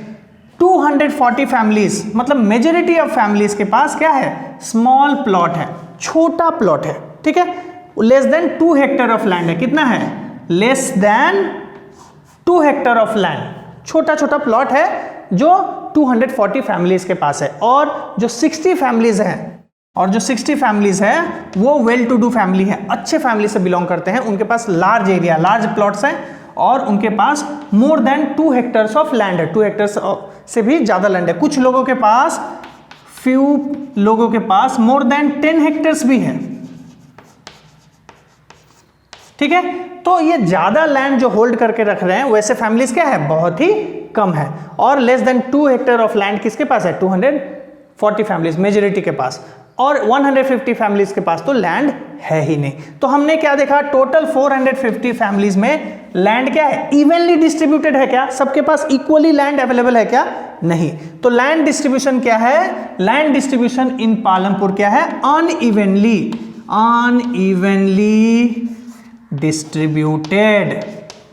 240 फैमिलीज, मतलब मेजॉरिटी ऑफ फैमिलीज के पास क्या है? स्मॉल प्लॉट है, छोटा प्लॉट है। ठीक है? Less than 2 hectare of land है। कितना है? Less than 2 hectare of land, छोटा छोटा प्लॉट है जो 240 फैमिलीज के पास है। और जो 60 फैमिलीज हैं और जो 60 फैमिलीज है वो वेल टू डू फैमिली है, अच्छे फैमिली से बिलोंग करते हैं, उनके पास लार्ज एरिया, लार्ज प्लॉट्स हैं और उनके पास more than 2 hectares of land है, 2 हेक्टर्स से भी ज़्यादा लैंड है। कुछ लोगों के पास, फ्यू लोगों के पास मोर देन 10 हेक्टर्स भी है, ठीक है। तो ये ज़्यादा लैंड जो होल्ड करके रख रहे हैं वैसे फैमिलीज क्या है, बहुत ही कम है। और less than 2 Hector of land किसके पास है, 240 फैमिलीज मेजोरिटी के पास, और 150 फैमिलीज के पास तो लैंड है ही नहीं। तो हमने क्या देखा, टोटल 450 फैमिलीज में लैंड क्या है, इवनली डिस्ट्रीब्यूटेड है क्या, सबके पास इक्वली लैंड अवेलेबल है क्या, नहीं। तो लैंड डिस्ट्रीब्यूशन क्या है, लैंड डिस्ट्रीब्यूशन इन पालमपुर क्या है, अनइवनली डिस्ट्रीब्यूटेड,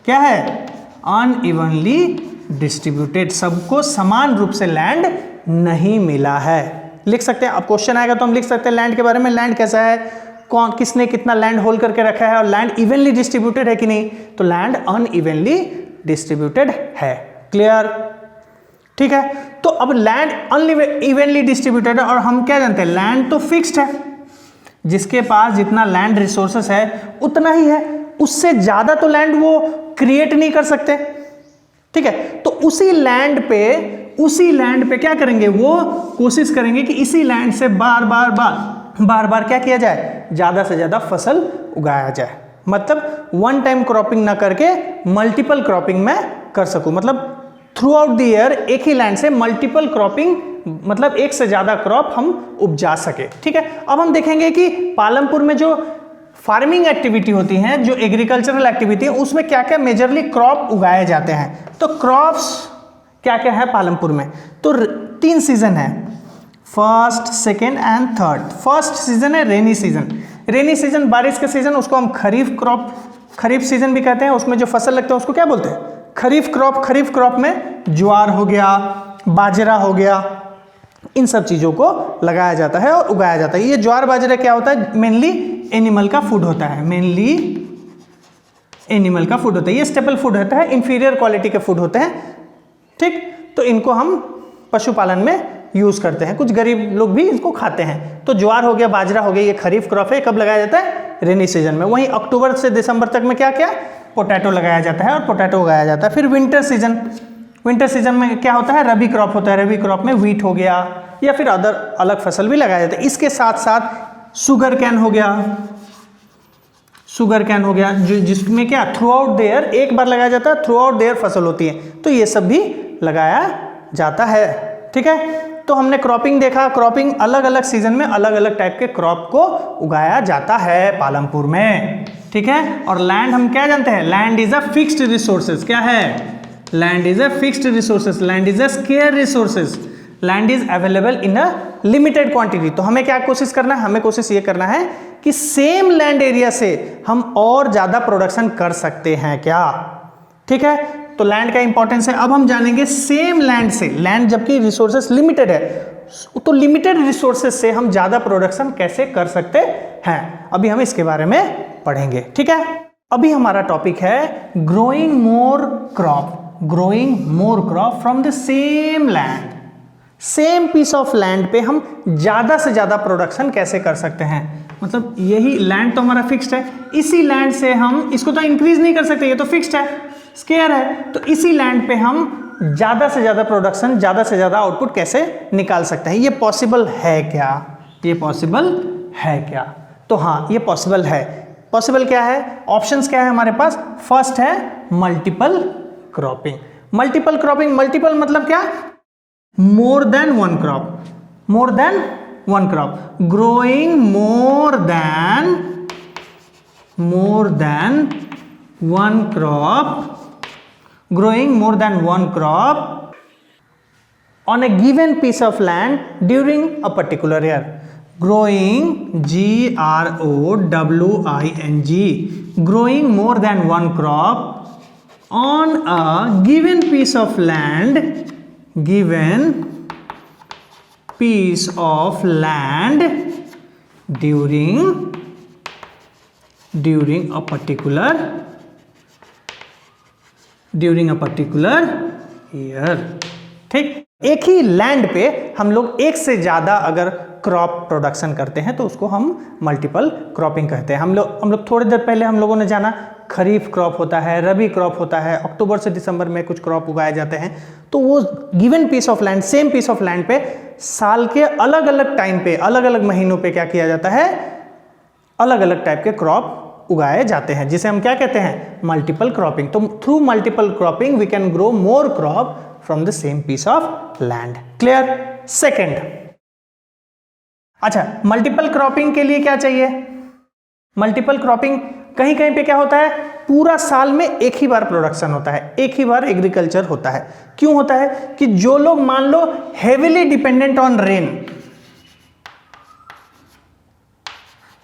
क्या है, अनइवनली डिस्ट्रीब्यूटेड, सबको समान रूप से लैंड नहीं मिला है। लिख सकते हैं, अब क्वेश्चन आएगा तो हम लिख सकते हैं लैंड के बारे में, लैंड कैसा है, कौन किसने कितना लैंड होल्ड करके रखा है, और लैंड इवनली डिस्ट्रीब्यूटेड है कि नहीं, तो लैंड अनइवनली डिस्ट्रीब्यूटेड है। क्लियर, ठीक है। तो अब लैंड अनइवनली डिस्ट्रीब्यूटेड है और हम क्या जानते हैं, लैंड तो फिक्स्ड है, जिसके पास जितना लैंड रिसोर्सेस है उतना ही है, उससे ज्यादा तो लैंड वो क्रिएट नहीं कर सकते, ठीक है। तो उसी लैंड पे क्या करेंगे, वो कोशिश करेंगे कि इसी लैंड से बार बार क्या किया जाए, ज्यादा से ज्यादा फसल उगाया जाए। मतलब वन टाइम क्रॉपिंग ना करके मल्टीपल क्रॉपिंग मैं कर सकूं, मतलब थ्रू आउट द ईयर एक ही लैंड से मल्टीपल क्रॉपिंग, मतलब एक से ज्यादा क्रॉप हम उपजा सके, ठीक है। अब हम देखेंगे कि पालमपुर में जो फार्मिंग एक्टिविटी होती है, जो एग्रीकल्चरल एक्टिविटी है, उसमें क्या क्या मेजरली क्रॉप उगाए जाते हैं। तो क्रॉप्स क्या क्या है पालमपुर में, तो 3 सीजन है, first, second and third. First season है रेनी सीजन, रेनी सीजन बारिश का सीजन, उसको हम खरीफ क्रॉप, खरीफ सीजन भी कहते हैं। उसमें जो फसल लगता है उसको क्या बोलते हैं, खरीफ क्रॉप। खरीफ क्रॉप में ज्वार हो गया, बाजरा हो गया, इन सब चीज़ों को लगाया जाता है और उगाया जाता है। ये ज्वार बाजरा क्या होता है, मेनली एनिमल का फूड होता है, मेनली एनिमल का फूड होता है, ये स्टेपल फूड होता है, इंफीरियर क्वालिटी के फूड होते हैं, ठीक। तो इनको हम पशुपालन में यूज़ करते हैं, कुछ गरीब लोग भी इसको खाते हैं। तो ज्वार हो गया, बाजरा हो गया, ये खरीफ क्रॉप है, कब लगाया जाता है, रेनी सीजन में। वहीं अक्टूबर से दिसंबर तक में क्या क्या, पोटैटो लगाया जाता है और पोटैटो उगाया जाता है। फिर विंटर सीजन, विंटर सीजन में क्या होता है, रबी क्रॉप होता है, रबी क्रॉप में व्हीट हो गया या फिर अदर अलग फसल भी लगाया जाता है। इसके साथ साथ शुगर कैन हो गया, शुगर कैन हो गया, जो जिसमें क्या थ्रू आउट द ईयर एक बार लगाया जाता है, थ्रू आउट द ईयर फसल होती है, तो ये सब भी लगाया जाता है, ठीक है। तो हमने क्रॉपिंग देखा, क्रॉपिंग अलग अलग सीजन में अलग अलग टाइप के क्रॉप को उगाया जाता है पालमपुर में, ठीक है। और लैंड हम क्या जानते हैं, land is a fixed resources, क्या है, land is a fixed resources, land is a square resources, land is available in a limited quantity. तो हमें क्या कोशिश करना है, हमें कोशिश ये करना है कि सेम लैंड एरिया से हम और ज्यादा प्रोडक्शन कर सकते हैं क्या, ठीक है। तो लैंड का इंपॉर्टेंस है। अब हम जानेंगे सेम लैंड से, लैंड जबकि रिसोर्सेस लिमिटेड है, तो लिमिटेड रिसोर्सेस से हम ज्यादा प्रोडक्शन कैसे कर सकते हैं, अभी हम इसके बारे में पढ़ेंगे, ठीक है। अभी हमारा टॉपिक है growing more crop, growing more crop from the same land. Same piece of land पे हम ज्यादा से ज्यादा प्रोडक्शन कैसे कर सकते हैं, मतलब यही लैंड तो हमारा फिक्स्ड है, इसी लैंड से हम इसको तो इंक्रीज नहीं कर सकते, ये तो फिक्स्ड है, स्केयर है, तो इसी लैंड पे हम ज्यादा से ज्यादा प्रोडक्शन, ज्यादा से ज्यादा आउटपुट कैसे निकाल सकते हैं। ये पॉसिबल है क्या, ये पॉसिबल है क्या, तो हाँ ये पॉसिबल है। पॉसिबल क्या है, ऑप्शंस क्या है हमारे पास, फर्स्ट है multiple cropping. Multiple cropping, multiple मतलब क्या, मोर than one crop, more than one crop, growing more than one crop, growing more than one crop on a given piece of land during a particular year. Growing, G-R-O-W-I-N-G, growing more than one crop on a given piece of land, given piece of land during a particular year, ठीक। एक ही लैंड पे हम लोग एक से ज़्यादा अगर क्रॉप प्रोडक्शन करते हैं तो उसको हम मल्टीपल क्रॉपिंग कहते हैं। हम लोग थोड़ी देर पहले हम लोगों ने जाना खरीफ क्रॉप होता है, रबी क्रॉप होता है, अक्टूबर से दिसंबर में कुछ क्रॉप उगाए जाते हैं। तो वो given piece of land, same piece of land पे साल के अलग अलग टाइम पे, अलग अलग महीनों पे क्या किया जाता है, अलग अलग टाइप के क्रॉप उगाए जाते हैं, जिसे हम क्या कहते हैं, मल्टीपल क्रॉपिंग। तो through multiple cropping we can grow more crop from the same piece of land. Clear? Second, अच्छा, मल्टीपल क्रॉपिंग के लिए क्या चाहिए? मल्टीपल क्रॉपिंग कहीं कहीं पे क्या होता है, पूरा साल में एक ही बार प्रोडक्शन होता है, एक ही बार एग्रीकल्चर होता है। क्यों होता है कि जो लोग मान लो हेविली डिपेंडेंट ऑन रेन,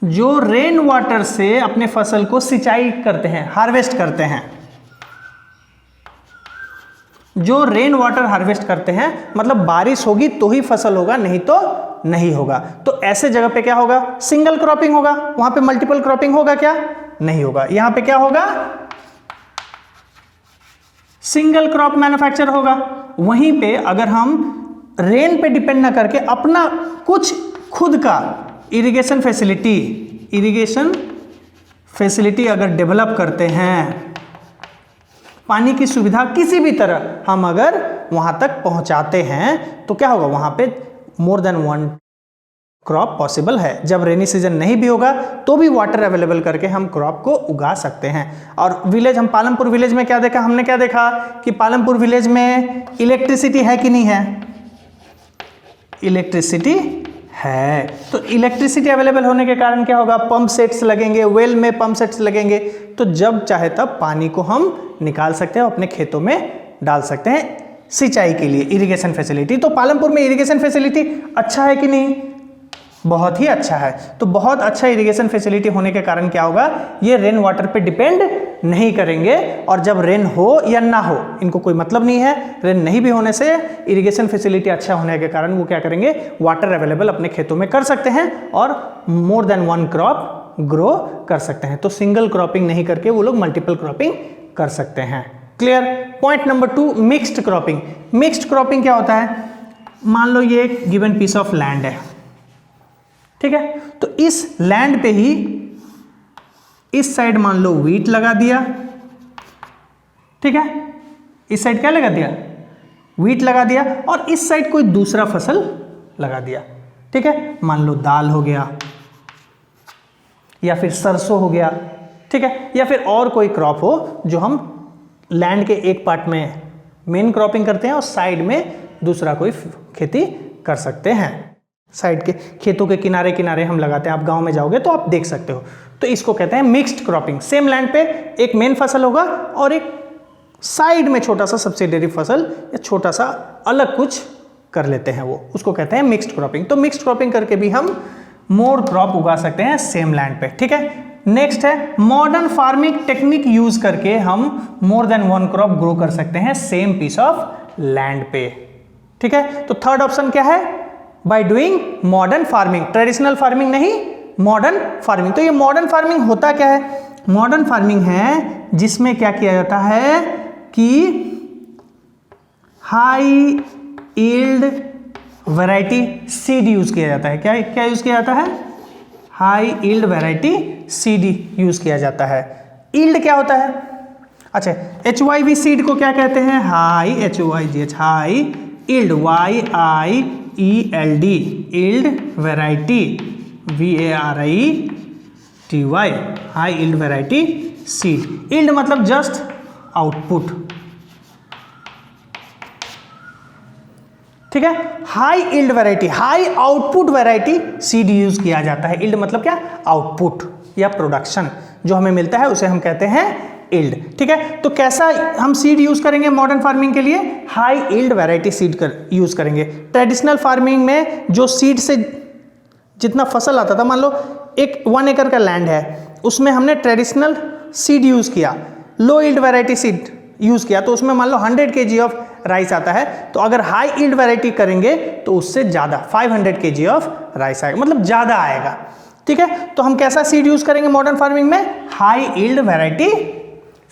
जो रेन वाटर से अपने फसल को सिंचाई करते हैं, हार्वेस्ट करते हैं, जो रेन वाटर हार्वेस्ट करते हैं, मतलब बारिश होगी तो ही फसल होगा, नहीं तो नहीं होगा। तो ऐसे जगह पे क्या होगा, सिंगल क्रॉपिंग होगा, वहां पे मल्टीपल क्रॉपिंग होगा क्या, नहीं होगा। यहां पे क्या होगा, सिंगल क्रॉप मैन्युफैक्चर होगा। वहीं पे अगर हम रेन पे डिपेंड ना करके अपना कुछ खुद का इरिगेशन फैसिलिटी अगर डेवलप करते हैं, पानी की सुविधा किसी भी तरह हम अगर वहां तक पहुंचाते हैं, तो क्या होगा, वहां पे more than one crop possible है। जब रेनी सीजन नहीं भी होगा तो भी वाटर अवेलेबल करके हम क्रॉप को उगा सकते हैं। और विलेज, हम पालमपुर विलेज में क्या देखा, हमने क्या देखा कि पालमपुर विलेज में इलेक्ट्रिसिटी है कि नहीं है, इलेक्ट्रिसिटी है। तो इलेक्ट्रिसिटी अवेलेबल होने के कारण क्या होगा, पंप सेट्स लगेंगे, वेल में पंप सेट्स लगेंगे, तो जब चाहे तब पानी को हम निकाल सकते हैं, अपने खेतों में डाल सकते हैं सिंचाई के लिए, इरिगेशन फैसिलिटी। तो पालमपुर में इरिगेशन फैसिलिटी अच्छा है कि नहीं, बहुत ही अच्छा है। तो बहुत अच्छा इरिगेशन फैसिलिटी होने के कारण क्या होगा, ये रेन वाटर पे डिपेंड नहीं करेंगे, और जब रेन हो या ना हो इनको कोई मतलब नहीं है। रेन नहीं भी होने से इरिगेशन फैसिलिटी अच्छा होने के कारण वो क्या करेंगे, वाटर अवेलेबल अपने खेतों में कर सकते हैं और मोर देन वन क्रॉप ग्रो कर सकते हैं। तो सिंगल क्रॉपिंग नहीं करके वो लोग मल्टीपल क्रॉपिंग कर सकते हैं। Clear? Point number 2, mixed cropping. Mixed cropping क्या होता है, मान लो ये एक गिवन पीस ऑफ लैंड है, ठीक है, तो इस लैंड पे ही इस साइड मान लो व्हीट लगा दिया, ठीक है, इस साइड क्या लगा दिया, व्हीट लगा दिया, और इस साइड कोई दूसरा फसल लगा दिया, ठीक है, मान लो दाल हो गया या फिर सरसों हो गया, ठीक है, या फिर और कोई क्रॉप हो जो हम लैंड के एक पार्ट में मेन क्रॉपिंग करते हैं और साइड में दूसरा कोई खेती कर सकते हैं। साइड के खेतों के किनारे किनारे हम लगाते हैं, आप गांव में जाओगे तो आप देख सकते हो। तो इसको कहते हैं मिक्स्ड क्रॉपिंग। सेम लैंड पे एक मेन फसल होगा और एक साइड में छोटा सा सब्सिडियरी फसल या छोटा सा अलग कुछ कर लेते हैं, वो उसको कहते हैं मिक्स्ड क्रॉपिंग। तो मिक्स्ड क्रॉपिंग करके भी हम मोर क्रॉप उगा सकते हैं सेम लैंड पे, ठीक है। नेक्स्ट है मॉडर्न फार्मिंग टेक्निक यूज करके हम मोर देन वन क्रॉप ग्रो कर सकते हैं सेम पीस ऑफ लैंड पे, ठीक है। तो थर्ड ऑप्शन क्या है, by doing modern farming, traditional farming नहीं, मॉडर्न फार्मिंग। तो ये मॉडर्न फार्मिंग होता क्या है, मॉडर्न फार्मिंग है जिसमें क्या किया जाता है कि high yield variety seed use किया जाता है। क्या क्या यूज किया जाता है, high yield variety seed use किया जाता है। यील्ड क्या होता है, अच्छा HYV सीड को क्या कहते हैं, high HYGH high yield YIELD yield variety VARIETY high yield variety seed. Yield मतलब जस्ट आउटपुट, ठीक है। High yield variety, high output variety seed use किया जाता है। यील्ड मतलब क्या, आउटपुट या प्रोडक्शन जो हमें मिलता है उसे हम कहते हैं यील्ड, ठीक है। तो कैसा हम सीड यूज करेंगे मॉडर्न फार्मिंग के लिए, high yield variety seed use करेंगे। ट्रेडिशनल फार्मिंग में जो सीड से जितना फसल आता था, मान लो एक 1 एकड़ का लैंड है, उसमें हमने ट्रेडिशनल सीड यूज किया, लो यील्ड वैरायटी सीड यूज किया, तो उसमें मान लो 100 kg ऑफ राइस आता है। तो अगर हाई यील्ड वैरायटी करेंगे तो उससे ज्यादा 500 kg ऑफ राइस आएगा, मतलब ज्यादा आएगा, ठीक है। तो हम कैसा सीड यूज करेंगे मॉडर्न फार्मिंग में, high yield variety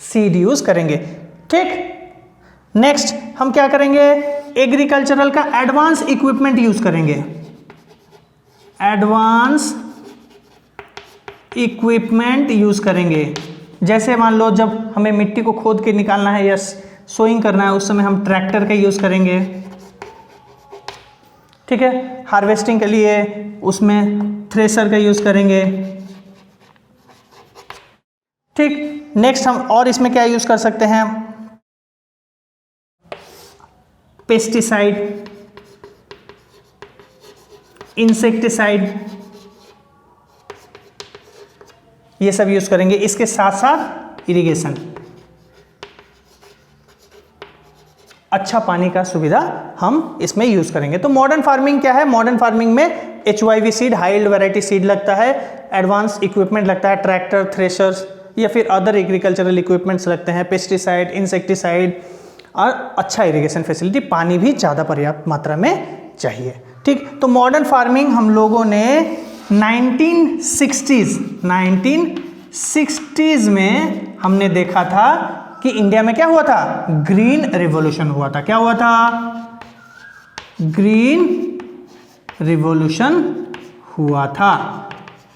seed use करेंगे, ठीक। नेक्स्ट हम क्या करेंगे, एग्रीकल्चरल का एडवांस इक्विपमेंट यूज करेंगे, एडवांस इक्विपमेंट यूज करेंगे। जैसे मान लो जब हमें मिट्टी को खोद के निकालना है या सोइंग करना है, उस समय हम ट्रैक्टर का यूज करेंगे, ठीक है। हार्वेस्टिंग के लिए उसमें थ्रेशर का यूज करेंगे, ठीक। नेक्स्ट हम और इसमें क्या यूज कर सकते हैं, पेस्टिसाइड, इंसेक्टिसाइड, ये सब यूज करेंगे। इसके साथ साथ इरिगेशन, अच्छा पानी का सुविधा हम इसमें यूज करेंगे। तो मॉडर्न फार्मिंग क्या है, मॉडर्न फार्मिंग में HYV seed, high yield variety seed लगता है, एडवांस इक्विपमेंट लगता है, ट्रैक्टर, थ्रेशर्स या फिर अदर एग्रीकल्चरल इक्विपमेंट्स लगते हैं, पेस्टिसाइड, इंसेक्टिसाइड और अच्छा इरिगेशन फैसिलिटी, पानी भी ज़्यादा पर्याप्त मात्रा में चाहिए, ठीक। तो मॉडर्न फार्मिंग हम लोगों ने 1960s में हमने देखा था कि इंडिया में क्या हुआ था, ग्रीन रिवॉल्यूशन हुआ था। क्या हुआ था, ग्रीन रिवॉल्यूशन हुआ था,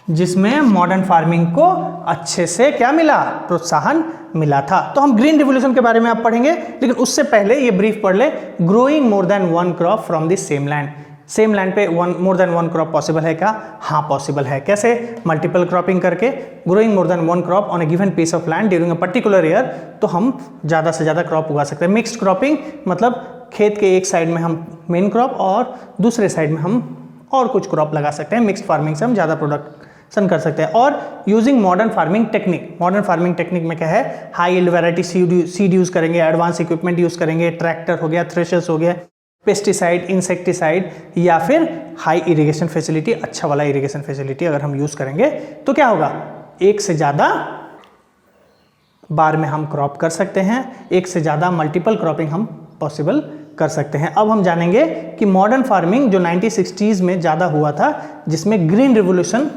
जिसमें मॉडर्न फार्मिंग को अच्छे से क्या मिला, प्रोत्साहन मिला था। तो हम ग्रीन रिवॉल्यूशन के बारे में आप पढ़ेंगे, लेकिन उससे पहले ये ब्रीफ पढ़ ले, growing more than one crop from the same land. Same land पे more than one crop possible है क्या, हाँ पॉसिबल है। कैसे, मल्टीपल क्रॉपिंग करके, growing more than one crop on a given piece of land during a particular year, तो हम ज़्यादा से ज़्यादा क्रॉप उगा सकते हैं। मिक्स्ड क्रॉपिंग मतलब खेत के एक साइड में हम मेन क्रॉप और दूसरे साइड में हम और कुछ क्रॉप लगा सकते हैं। मिक्स्ड फार्मिंग से हम ज़्यादा प्रोडक्शन कर सकते हैं। और using modern farming technique, modern farming technique में क्या है, high yield variety seed use करेंगे, एडवांस इक्विपमेंट यूज़ करेंगे, ट्रैक्टर हो गया, थ्रेशर्स हो गया, पेस्टिसाइड, इंसेक्टिसाइड या फिर हाई इरिगेशन फैसिलिटी, अच्छा वाला इरिगेशन फैसिलिटी अगर हम यूज़ करेंगे तो क्या होगा, एक से ज़्यादा बार में हम क्रॉप कर सकते हैं, एक से ज़्यादा मल्टीपल क्रॉपिंग हम पॉसिबल कर सकते हैं। अब हम जानेंगे कि मॉडर्न फार्मिंग जो 1960s में ज़्यादा हुआ था, जिसमें ग्रीन रिवॉल्यूशन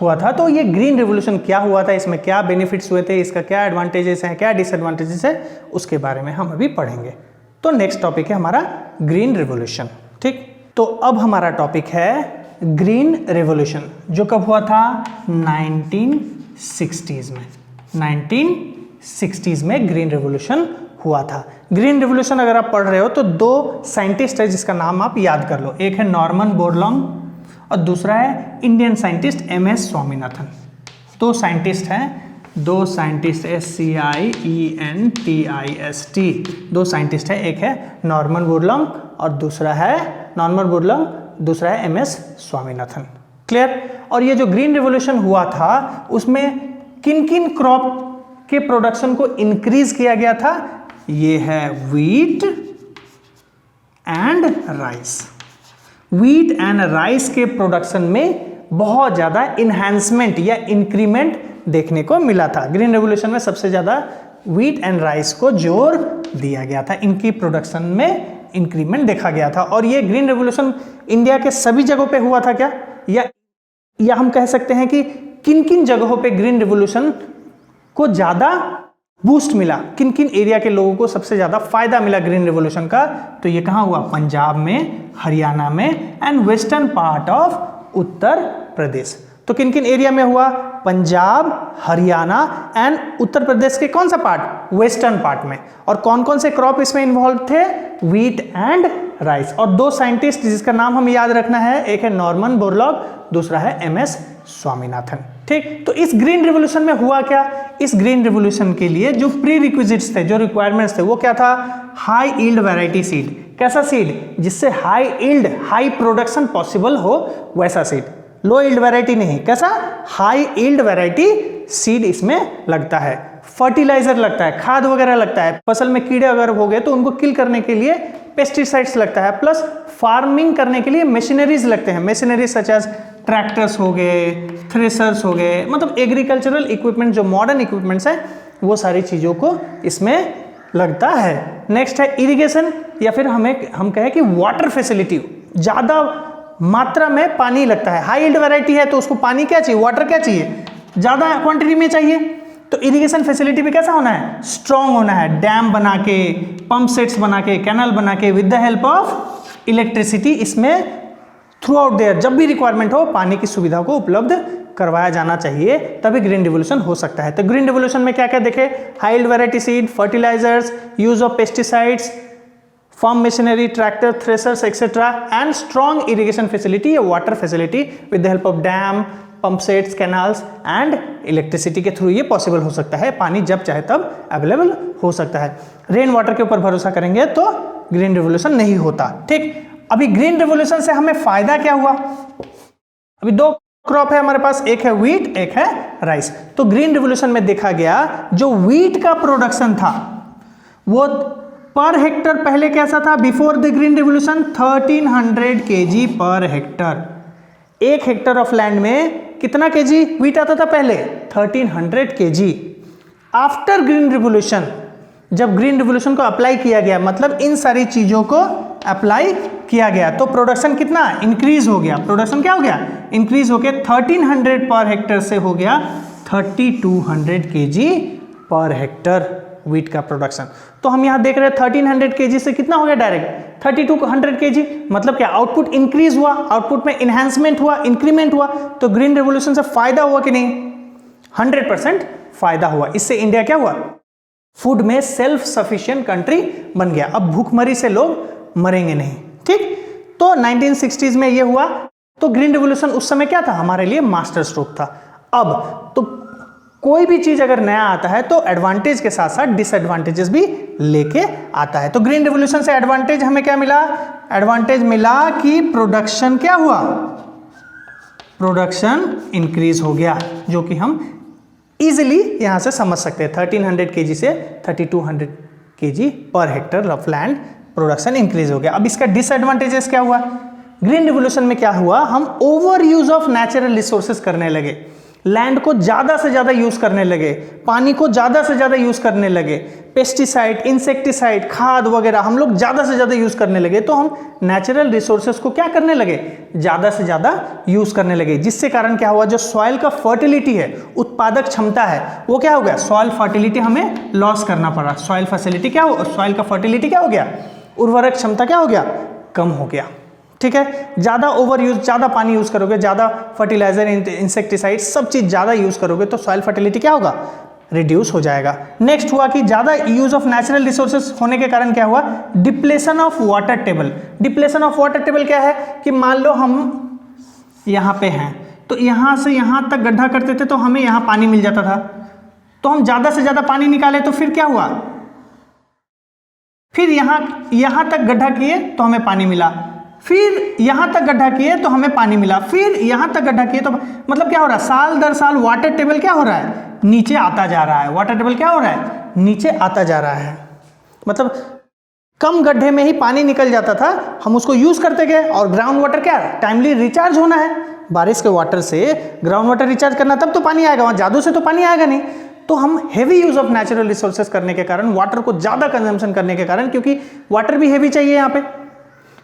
हुआ था, तो ये ग्रीन रिवॉल्यूशन क्या हुआ था, इसमें क्या बेनिफिट्स हुए थे, इसका क्या एडवांटेजेस हैं, क्या डिसएडवांटेजेस है, उसके बारे में हम अभी पढ़ेंगे। तो नेक्स्ट टॉपिक है हमारा ग्रीन रिवॉल्यूशन, ठीक। तो अब हमारा टॉपिक है ग्रीन रिवॉल्यूशन, जो कब हुआ था, 1960s में। 1960s में ग्रीन रिवॉल्यूशन हुआ था। ग्रीन रिवॉल्यूशन अगर आप पढ़ रहे हो तो दो साइंटिस्ट है जिसका नाम आप याद कर लो, एक है नॉर्मन बोरलॉन्ग और दूसरा है इंडियन साइंटिस्ट MS स्वामीनाथन। दो साइंटिस्ट हैं, दो साइंटिस्ट SCIENTIST, दो साइंटिस्ट है, एक है नॉर्मन बोरलॉन्ग और दूसरा है MS स्वामीनाथन। क्लियर। और ये जो ग्रीन रिवॉल्यूशन हुआ था उसमें किन किन क्रॉप के प्रोडक्शन को इंक्रीज किया गया था, ये है wheat and rice. Wheat and rice के प्रोडक्शन में बहुत ज़्यादा इन्हांसमेंट या इंक्रीमेंट देखने को मिला था। ग्रीन रेवोल्यूशन में सबसे ज़्यादा व्हीट एंड राइस को जोर दिया गया था, इनकी प्रोडक्शन में इंक्रीमेंट देखा गया था। और ये ग्रीन रेवोल्यूशन इंडिया के सभी जगहों पे हुआ था क्या, या हम कह सकते हैं कि किन किन जगहों पे ग्रीन रेवोल्यूशन को ज़्यादा बूस्ट मिला, किन किन एरिया के लोगों को सबसे ज़्यादा फायदा मिला ग्रीन रेवोल्यूशन का, तो ये कहाँ हुआ, पंजाब में, हरियाणा में and western part of Uttar Pradesh. तो किन किन एरिया में हुआ, पंजाब, हरियाणा एंड उत्तर प्रदेश के कौन सा पार्ट, वेस्टर्न पार्ट में। और कौन कौन से क्रॉप इसमें इन्वॉल्व थे, व्हीट एंड राइस। और दो साइंटिस्ट जिसका नाम हम याद रखना है, एक है नॉर्मन बोरलॉग, दूसरा है MS स्वामीनाथन। ठीक, तो इस ग्रीन रिवोल्यूशन में हुआ क्या, इस ग्रीन रिवोल्यूशन के लिए जो प्री रिक्विजिट्स थे, जो रिक्वायरमेंट्स थे, वो क्या था, हाई यील्ड वैरायटी सीड। कैसा सीड, जिससे high yield, high production possible हो, वैसा सीड। लो यील्ड वैरायटी नहीं, कैसा, हाई यील्ड वैरायटी सीड इसमें लगता है। फर्टिलाइजर लगता है, खाद वगैरह लगता है, फसल में कीड़े अगर हो गए तो उनको किल करने के लिए पेस्टिसाइड्स लगता है, प्लस फार्मिंग करने के लिए मशीनरीज लगते हैं, मशीनरीज सच एज ट्रैक्टर्स हो गए, थ्रेसर्स हो गए, मतलब एग्रीकल्चरल इक्विपमेंट जो मॉडर्न इक्विपमेंट्स हैं वो सारी चीज़ों को इसमें लगता है। नेक्स्ट है इरिगेशन, या फिर हम कहें कि वाटर फैसिलिटी, ज़्यादा मात्रा में पानी लगता है। हाई यील्ड वैरायटी है तो उसको पानी क्या चाहिए, वाटर क्या चाहिए, ज़्यादा क्वांटिटी में चाहिए। तो इरिगेशन फैसिलिटी भी कैसा होना है, स्ट्रॉन्ग होना है, डैम बना के, पंप सेट्स बना के, कैनल बना के with the help of electricity इसमें थ्रू आउट देयर जब भी रिक्वायरमेंट हो पानी की सुविधा को उपलब्ध करवाया जाना चाहिए, तभी ग्रीन रिवोल्यूशन हो सकता है। तो ग्रीन रिवोल्यूशन में क्या क्या देखे, high variety seed, fertilizers, use of pesticides, farm machinery, tractor, threshers etcetera and strong irrigation facility या water facility with the help of dam, pump sets, canals and electricity के थ्रू ये पॉसिबल हो सकता है। पानी जब चाहे तब अवेलेबल हो सकता है। रेन वाटर के ऊपर भरोसा करेंगे तो ग्रीन रिवोल्यूशन नहीं होता। ठीक, अभी ग्रीन रिवोल्यूशन से हमें फायदा क्या हुआ? अभी दो क्रॉप है हमारे पास, एक है व्हीट, एक है राइस। तो ग्रीन रिवोल्यूशन में देखा गया जो व्हीट का प्रोडक्शन था वो पर हेक्टर पहले कैसा था? Before the green revolution 1300 KG per hectare. एक हेक्टर ऑफ लैंड में कितना केजी व्हीट आता था पहले? 1300 केजी। आफ्टर ग्रीन रिवोल्यूशन, जब ग्रीन रिवोल्यूशन को अप्लाई किया गया, मतलब इन सारी चीजों को अप्लाई किया गया, तो प्रोडक्शन कितना इंक्रीज हो गया? प्रोडक्शन क्या हो गया? इंक्रीज हो गया। 1300 पर हेक्टर से हो गया 3200 केजी पर हेक्टर व्हीट का प्रोडक्शन। तो हम यहां देख रहे हैं 1300 केजी से कितना हो गया? Direct 3200 KG. मतलब क्या? आउटपुट इंक्रीज हुआ, आउटपुट में इनहैंसमेंट हुआ, इंक्रीमेंट हुआ। तो ग्रीन रिवोल्यूशन से फायदा हुआ कि नहीं? 100% फायदा हुआ। इससे इंडिया क्या हुआ? फूड में सेल्फ सफिशिएंट कंट्री बन गया। अब भूखमरी से लोग मरेंगे नहीं। ठीक, तो 1960s में ये हुआ। तो ग्रीन रिवोल्यूशन उस समय क्या था? हमारे लिए मास्टर स्ट्रोक था। अब तो कोई भी चीज अगर नया आता है तो एडवांटेज के साथ साथ डिसएडवांटेजेस भी लेके आता है। तो ग्रीन रिवोल्यूशन से एडवांटेज हमें क्या मिला? एडवांटेज मिला कि प्रोडक्शन क्या हुआ? प्रोडक्शन इंक्रीज हो गया, जो कि हम इजिली यहां से समझ सकते हैं। 1300 केजी से 3200 केजी पर hectare of land production increase हो गया। अब इसका डिसएडवांटेजेस क्या हुआ? ग्रीन रिवोल्यूशन में क्या हुआ? हम over use of natural resources करने लगे, लैंड को ज्यादा से ज्यादा यूज करने लगे, पानी को ज्यादा से ज्यादा यूज करने लगे, पेस्टिसाइड, इंसेक्टिसाइड, खाद वगैरह हम लोग ज्यादा से ज्यादा यूज करने लगे। तो हम नेचुरल रिसोर्सेज को क्या करने लगे? ज्यादा से ज्यादा यूज करने लगे, जिससे कारण क्या हुआ? जो सॉइल का फर्टिलिटी है, उत्पादक क्षमता है, वो क्या हो गया? सॉइल फर्टिलिटी हमें लॉस करना पड़ा। सॉइल फैसिलिटी क्या हो, सॉइल का फर्टिलिटी क्या हो गया? उर्वरक क्षमता क्या हो गया? कम हो गया। ठीक है, ज्यादा ओवर यूज, ज्यादा पानी यूज करोगे, ज्यादा फर्टिलाइजर, इंसेक्टिसाइड, सब चीज ज्यादा यूज करोगे तो सॉइल फर्टिलिटी क्या होगा? रिड्यूस हो जाएगा। नेक्स्ट हुआ कि ज्यादा यूज ऑफ नेचुरल रिसोर्सेज होने के कारण क्या हुआ? Depletion of water table. Depletion of water table क्या है कि मान लो हम यहां पे हैं, तो यहां से यहां तक गड्ढा करते थे तो हमें यहां पानी मिल जाता था। तो हम ज्यादा से ज्यादा पानी निकाले तो फिर क्या हुआ? फिर यहां तक गड्ढा किए तो हमें पानी मिला, फिर यहां तक गड्ढा किए तो हमें पानी मिला, फिर यहां तक गड्ढा किए तो मतलब क्या हो रहा है? साल दर साल वाटर टेबल क्या हो रहा है? नीचे आता जा रहा है। वाटर टेबल क्या हो रहा है? नीचे आता जा रहा है। मतलब कम गड्ढे में ही पानी निकल जाता था, हम उसको यूज करते गए। और ग्राउंड वाटर क्या? टाइमली रिचार्ज होना है। बारिश के वाटर से ग्राउंड वाटर रिचार्ज करना, तब तो पानी आएगा, वहां जादू से तो पानी आएगा नहीं। तो हम heavy use of natural resources करने के कारण, वाटर को ज्यादा कंजम्पशन करने के कारण, क्योंकि वाटर भी हेवी चाहिए यहाँ पे,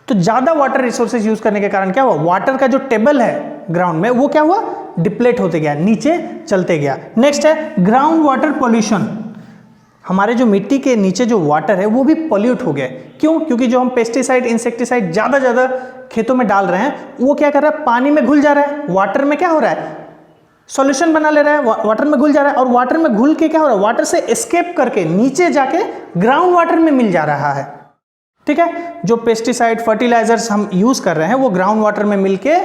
तो ज्यादा वाटर रिसोर्सेज यूज करने के कारण क्या हुआ? वाटर का जो टेबल है ग्राउंड में वो क्या हुआ? डिप्लेट होते गया, नीचे चलते गया। नेक्स्ट है ग्राउंड वाटर पॉल्यूशन। हमारे जो मिट्टी के नीचे जो वाटर है वो भी पॉल्यूट हो गया। क्यों? क्योंकि जो हम पेस्टिसाइड, इंसेक्टिसाइड ज्यादा खेतों में डाल रहे हैं, वो क्या कर रहा है? पानी में घुल जा रहा है। वाटर में क्या हो रहा है? सॉल्यूशन बना ले रहा है, वाटर में घुल जा रहा है। और वाटर में घुल के क्या हो रहा है? वाटर से एस्केप करके नीचे जाके ग्राउंड वाटर में मिल जा रहा है। ठीक है, जो पेस्टिसाइड, फर्टिलाइजर्स हम यूज कर रहे हैं वो ग्राउंड वाटर में मिलके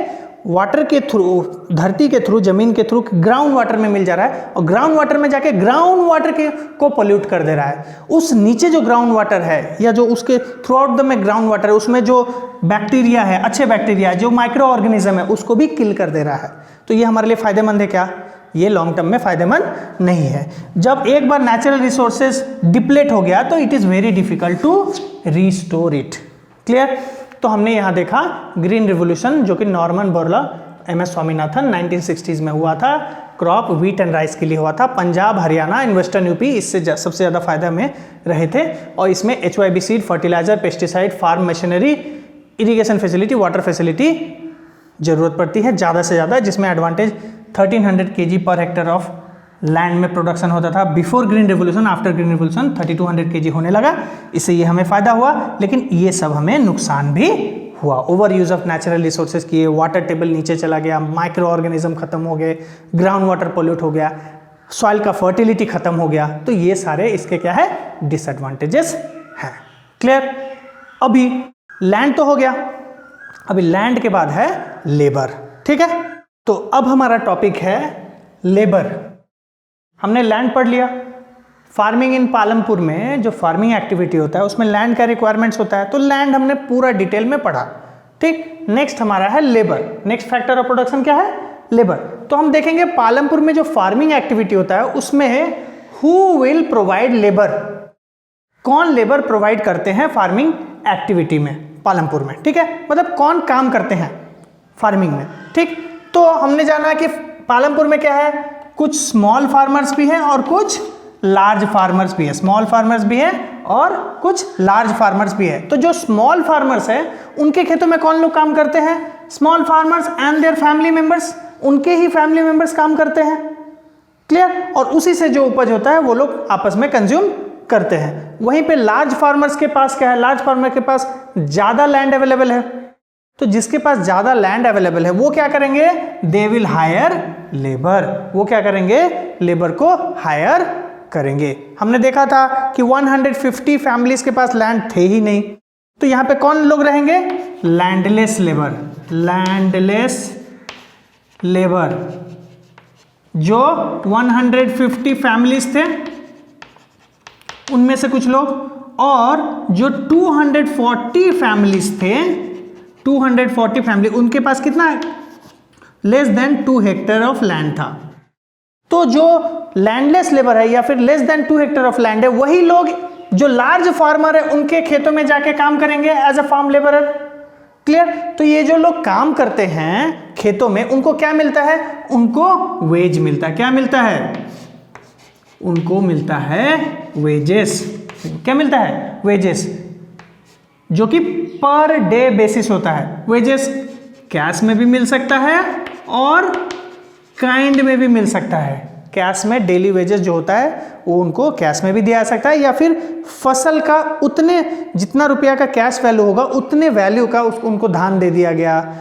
वाटर के थ्रू, धरती के थ्रू, जमीन के थ्रू ग्राउंड वाटर में मिल जा रहा है। और ग्राउंड वाटर में जाके ग्राउंड वाटर के को पोल्यूट कर दे रहा है। उस नीचे जो ग्राउंड वाटर है या जो उसके थ्रू आउट द में ग्राउंड वाटर है, उसमें जो बैक्टीरिया है, अच्छे बैक्टीरिया है, जो माइक्रो ऑर्गेनिज्म है, उसको भी किल कर दे रहा है। तो ये हमारे लिए फायदेमंद है क्या? ये लॉन्ग टर्म में फायदेमंद नहीं है। जब एक बार नेचुरल रिसोर्सेज डिप्लेट हो गया तो it is very difficult to restore it. Clear? तो हमने यहां देखा ग्रीन रिवोल्यूशन, जो कि Norman Borlaug, MS Swaminathan 1960s में हुआ था। क्रॉप व्हीट एंड राइस के लिए हुआ था। Punjab, Haryana and western UP इससे सबसे ज़्यादा फायदा में रहे थे। और इसमें HYB seed, fertiliser, pesticide, farm machinery, irrigation facility, water facility जरूरत पड़ती है ज़्यादा से ज़्यादा, जिसमें एडवांटेज 1300 kg पर हेक्टर ऑफ लैंड में प्रोडक्शन होता था before green revolution, after green revolution 3200 kg होने लगा, इससे ये हमें फ़ायदा हुआ, लेकिन ये सब हमें नुकसान भी हुआ। Over use of natural resources किए, वाटर टेबल नीचे चला गया, माइक्रो ऑर्गेनिज्म खत्म हो गए, ग्राउंड वाटर पोल्यूट हो गया, सॉइल का फर्टिलिटी खत्म हो गया। तो ये सारे इसके क्या है, डिसएडवांटेजेस हैं। क्लियर? अभी लैंड तो हो गया, अभी लैंड के बाद है लेबर। ठीक है, तो अब हमारा टॉपिक है लेबर। हमने लैंड पढ़ लिया। फार्मिंग इन पालमपुर में जो फार्मिंग एक्टिविटी होता है उसमें लैंड का रिक्वायरमेंट्स होता है, तो लैंड हमने पूरा डिटेल में पढ़ा। ठीक, नेक्स्ट हमारा है labour. Next factor of production क्या है, लेबर। तो हम देखेंगे पालमपुर में जो फार्मिंग एक्टिविटी होता है उसमें हु विल प्रोवाइड लेबर, कौन लेबर प्रोवाइड करते हैं फार्मिंग एक्टिविटी में पालमपुर में। ठीक है, मतलब कौन काम करते हैं फार्मिंग में। ठीक, तो हमने जाना कि पालमपुर में क्या है, कुछ स्मॉल फार्मर्स भी हैं और कुछ लार्ज फार्मर्स भी है। स्मॉल फार्मर्स भी है और कुछ लार्ज फार्मर्स भी है। तो जो स्मॉल फार्मर्स है उनके खेतों में कौन लोग काम करते हैं, small farmers and their family members, उनके ही फैमिली मेंबर्स काम करते हैं। क्लियर? और उसी से जो उपज होता है वो लोग आपस में कंज्यूम करते हैं। वहीं पे लार्ज फार्मर्स के पास क्या है, लार्ज फार्मर के पास ज़्यादा लैंड अवेलेबल है, तो जिसके पास ज़्यादा लैंड अवेलेबल है वो क्या करेंगे, दे विल हायर लेबर। वो क्या करेंगे, लेबर को हायर करेंगे। हमने देखा था कि 150 फैमिलीज के पास लैंड थे ही नहीं, तो यहाँ पे कौन लोग रहेंगे, लैंडलेस लेबर। लैंडलेस लेबर जो 150 फैमिलीज थे उनमें से कुछ लोग, और जो 240 फैमिलीज थे, 240 फैमिली, उनके पास कितना है, less than 2 hectare of land था। तो जो लैंडलेस लेबर है या फिर less than 2 hectare of land है, वही लोग जो लार्ज फार्मर है उनके खेतों में जाके काम करेंगे as a farm labourer. Clear? तो ये जो लोग काम करते हैं खेतों में उनको क्या मिलता है, उनको वेज मिलता है। क्या मिलता है, उनको मिलता है वेजेस। क्या मिलता है, वेजेस, जो कि पर डे बेसिस होता है। वेजेस कैश में भी मिल सकता है और काइंड में भी मिल सकता है। कैश में डेली वेजेस जो होता है वो उनको कैश में भी दिया जा सकता है, या फिर फसल का उतने जितना रुपया का कैश वैल्यू होगा उतने वैल्यू का उनको धान दे दिया गया,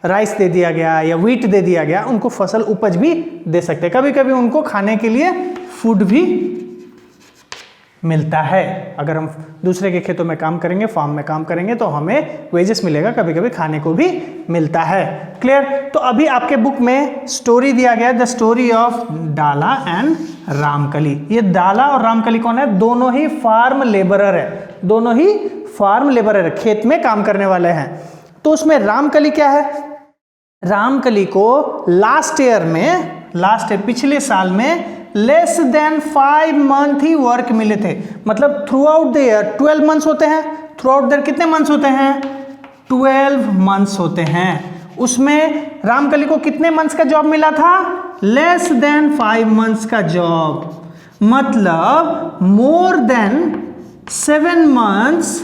राइस दे दिया गया या व्हीट दे दिया गया, उनको फसल उपज भी दे सकते हैं। कभी कभी उनको खाने के लिए फूड भी मिलता है। अगर हम दूसरे के खेतों में काम करेंगे, फार्म में काम करेंगे, तो हमें वेजेस मिलेगा, कभी कभी खाने को भी मिलता है। क्लियर? तो अभी आपके बुक में स्टोरी दिया गया, द स्टोरी ऑफ डाला एंड रामकली। ये डाला और रामकली कौन है, दोनों ही फार्म लेबरर है, दोनों ही फार्म लेबरर है, खेत में काम करने वाले हैं। तो उसमें रामकली क्या है, रामकली को लास्ट ईयर पिछले साल में लेस देन 5 मंथ ही वर्क मिले थे। मतलब through out the year 12 months होते हैं। थ्रू आउट द ईयर कितने मंथ्स होते हैं, 12 मंथ्स होते हैं। उसमें रामकली को कितने मंथ्स का जॉब मिला था, लेस देन 5 मंथ्स का जॉब। मतलब मोर देन 7 मंथ्स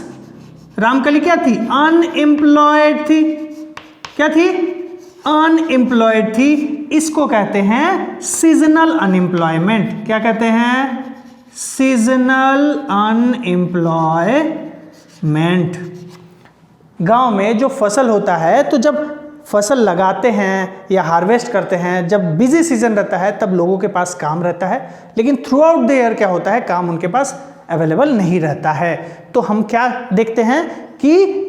रामकली क्या थी, अनएम्प्लॉयड थी। क्या थी, अनएम्प्लॉयड थी। इसको कहते हैं सीजनल अनएम्प्लॉयमेंट। क्या कहते हैं, सीजनल अनएम्प्लॉयमेंट। गांव में जो फसल होता है, तो जब फसल लगाते हैं या हार्वेस्ट करते हैं, जब बिजी सीजन रहता है तब लोगों के पास काम रहता है, लेकिन थ्रू आउट द ईयर क्या होता है, काम उनके पास अवेलेबल नहीं रहता है। तो हम क्या देखते हैं कि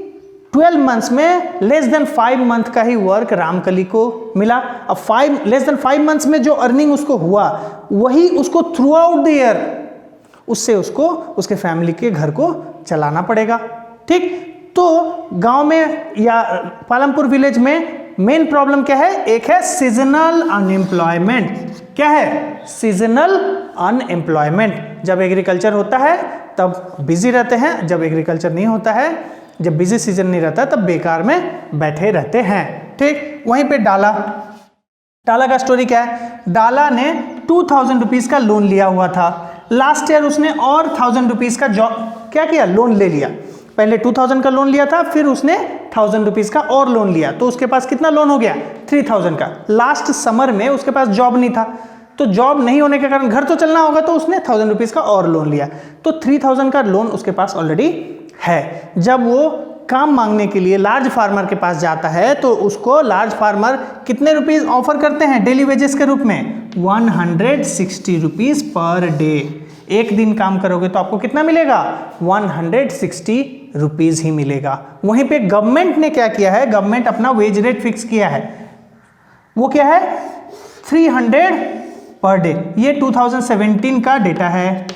12 मंथ्स में लेस देन 5 मंथ का ही वर्क रामकली को मिला। अब लेस देन 5 मंथ्स में जो अर्निंग उसको हुआ वही उसको थ्रू आउट द ईयर उससे उसको उसके फैमिली के घर को चलाना पड़ेगा। ठीक? तो गांव में या पालमपुर विलेज में मेन प्रॉब्लम क्या है, एक है सीजनल अनएम्प्लॉयमेंट। क्या है, सीजनल अनएम्प्लॉयमेंट। जब एग्रीकल्चर होता है तब बिजी रहते हैं, जब एग्रीकल्चर नहीं होता है, जब बिजी सीजन नहीं रहता तब बेकार में बैठे रहते हैं। ठीक? वहीं पे डाला का स्टोरी क्या है, डाला ने 2000 रुपीज़ का लोन लिया हुआ था। लास्ट ईयर उसने और 1000 रुपीज़ का जॉब क्या किया, लोन ले लिया। पहले 2000 का लोन लिया था, फिर उसने 1000 रुपीज़ का और लोन लिया, तो उसके पास कितना लोन हो गया, 3000 का। लास्ट समर में उसके पास जॉब नहीं था, तो जॉब नहीं होने के कारण घर तो चलना होगा, तो उसने 1000 रुपीज़ का और लोन लिया, तो 3000 का लोन उसके पास ऑलरेडी है। जब वो काम मांगने के लिए लार्ज फार्मर के पास जाता है तो उसको लार्ज फार्मर कितने रुपीज़ ऑफर करते हैं डेली वेजेस के रूप में? 160 रुपीज़ पर डे। एक दिन काम करोगे तो आपको कितना मिलेगा? 160 रुपीज़ ही मिलेगा। वहीं पे गवर्नमेंट ने क्या किया है, गवर्नमेंट अपना वेज रेट फिक्स किया है, वो क्या है? 300 पर डे। ये 2017 का डेटा है,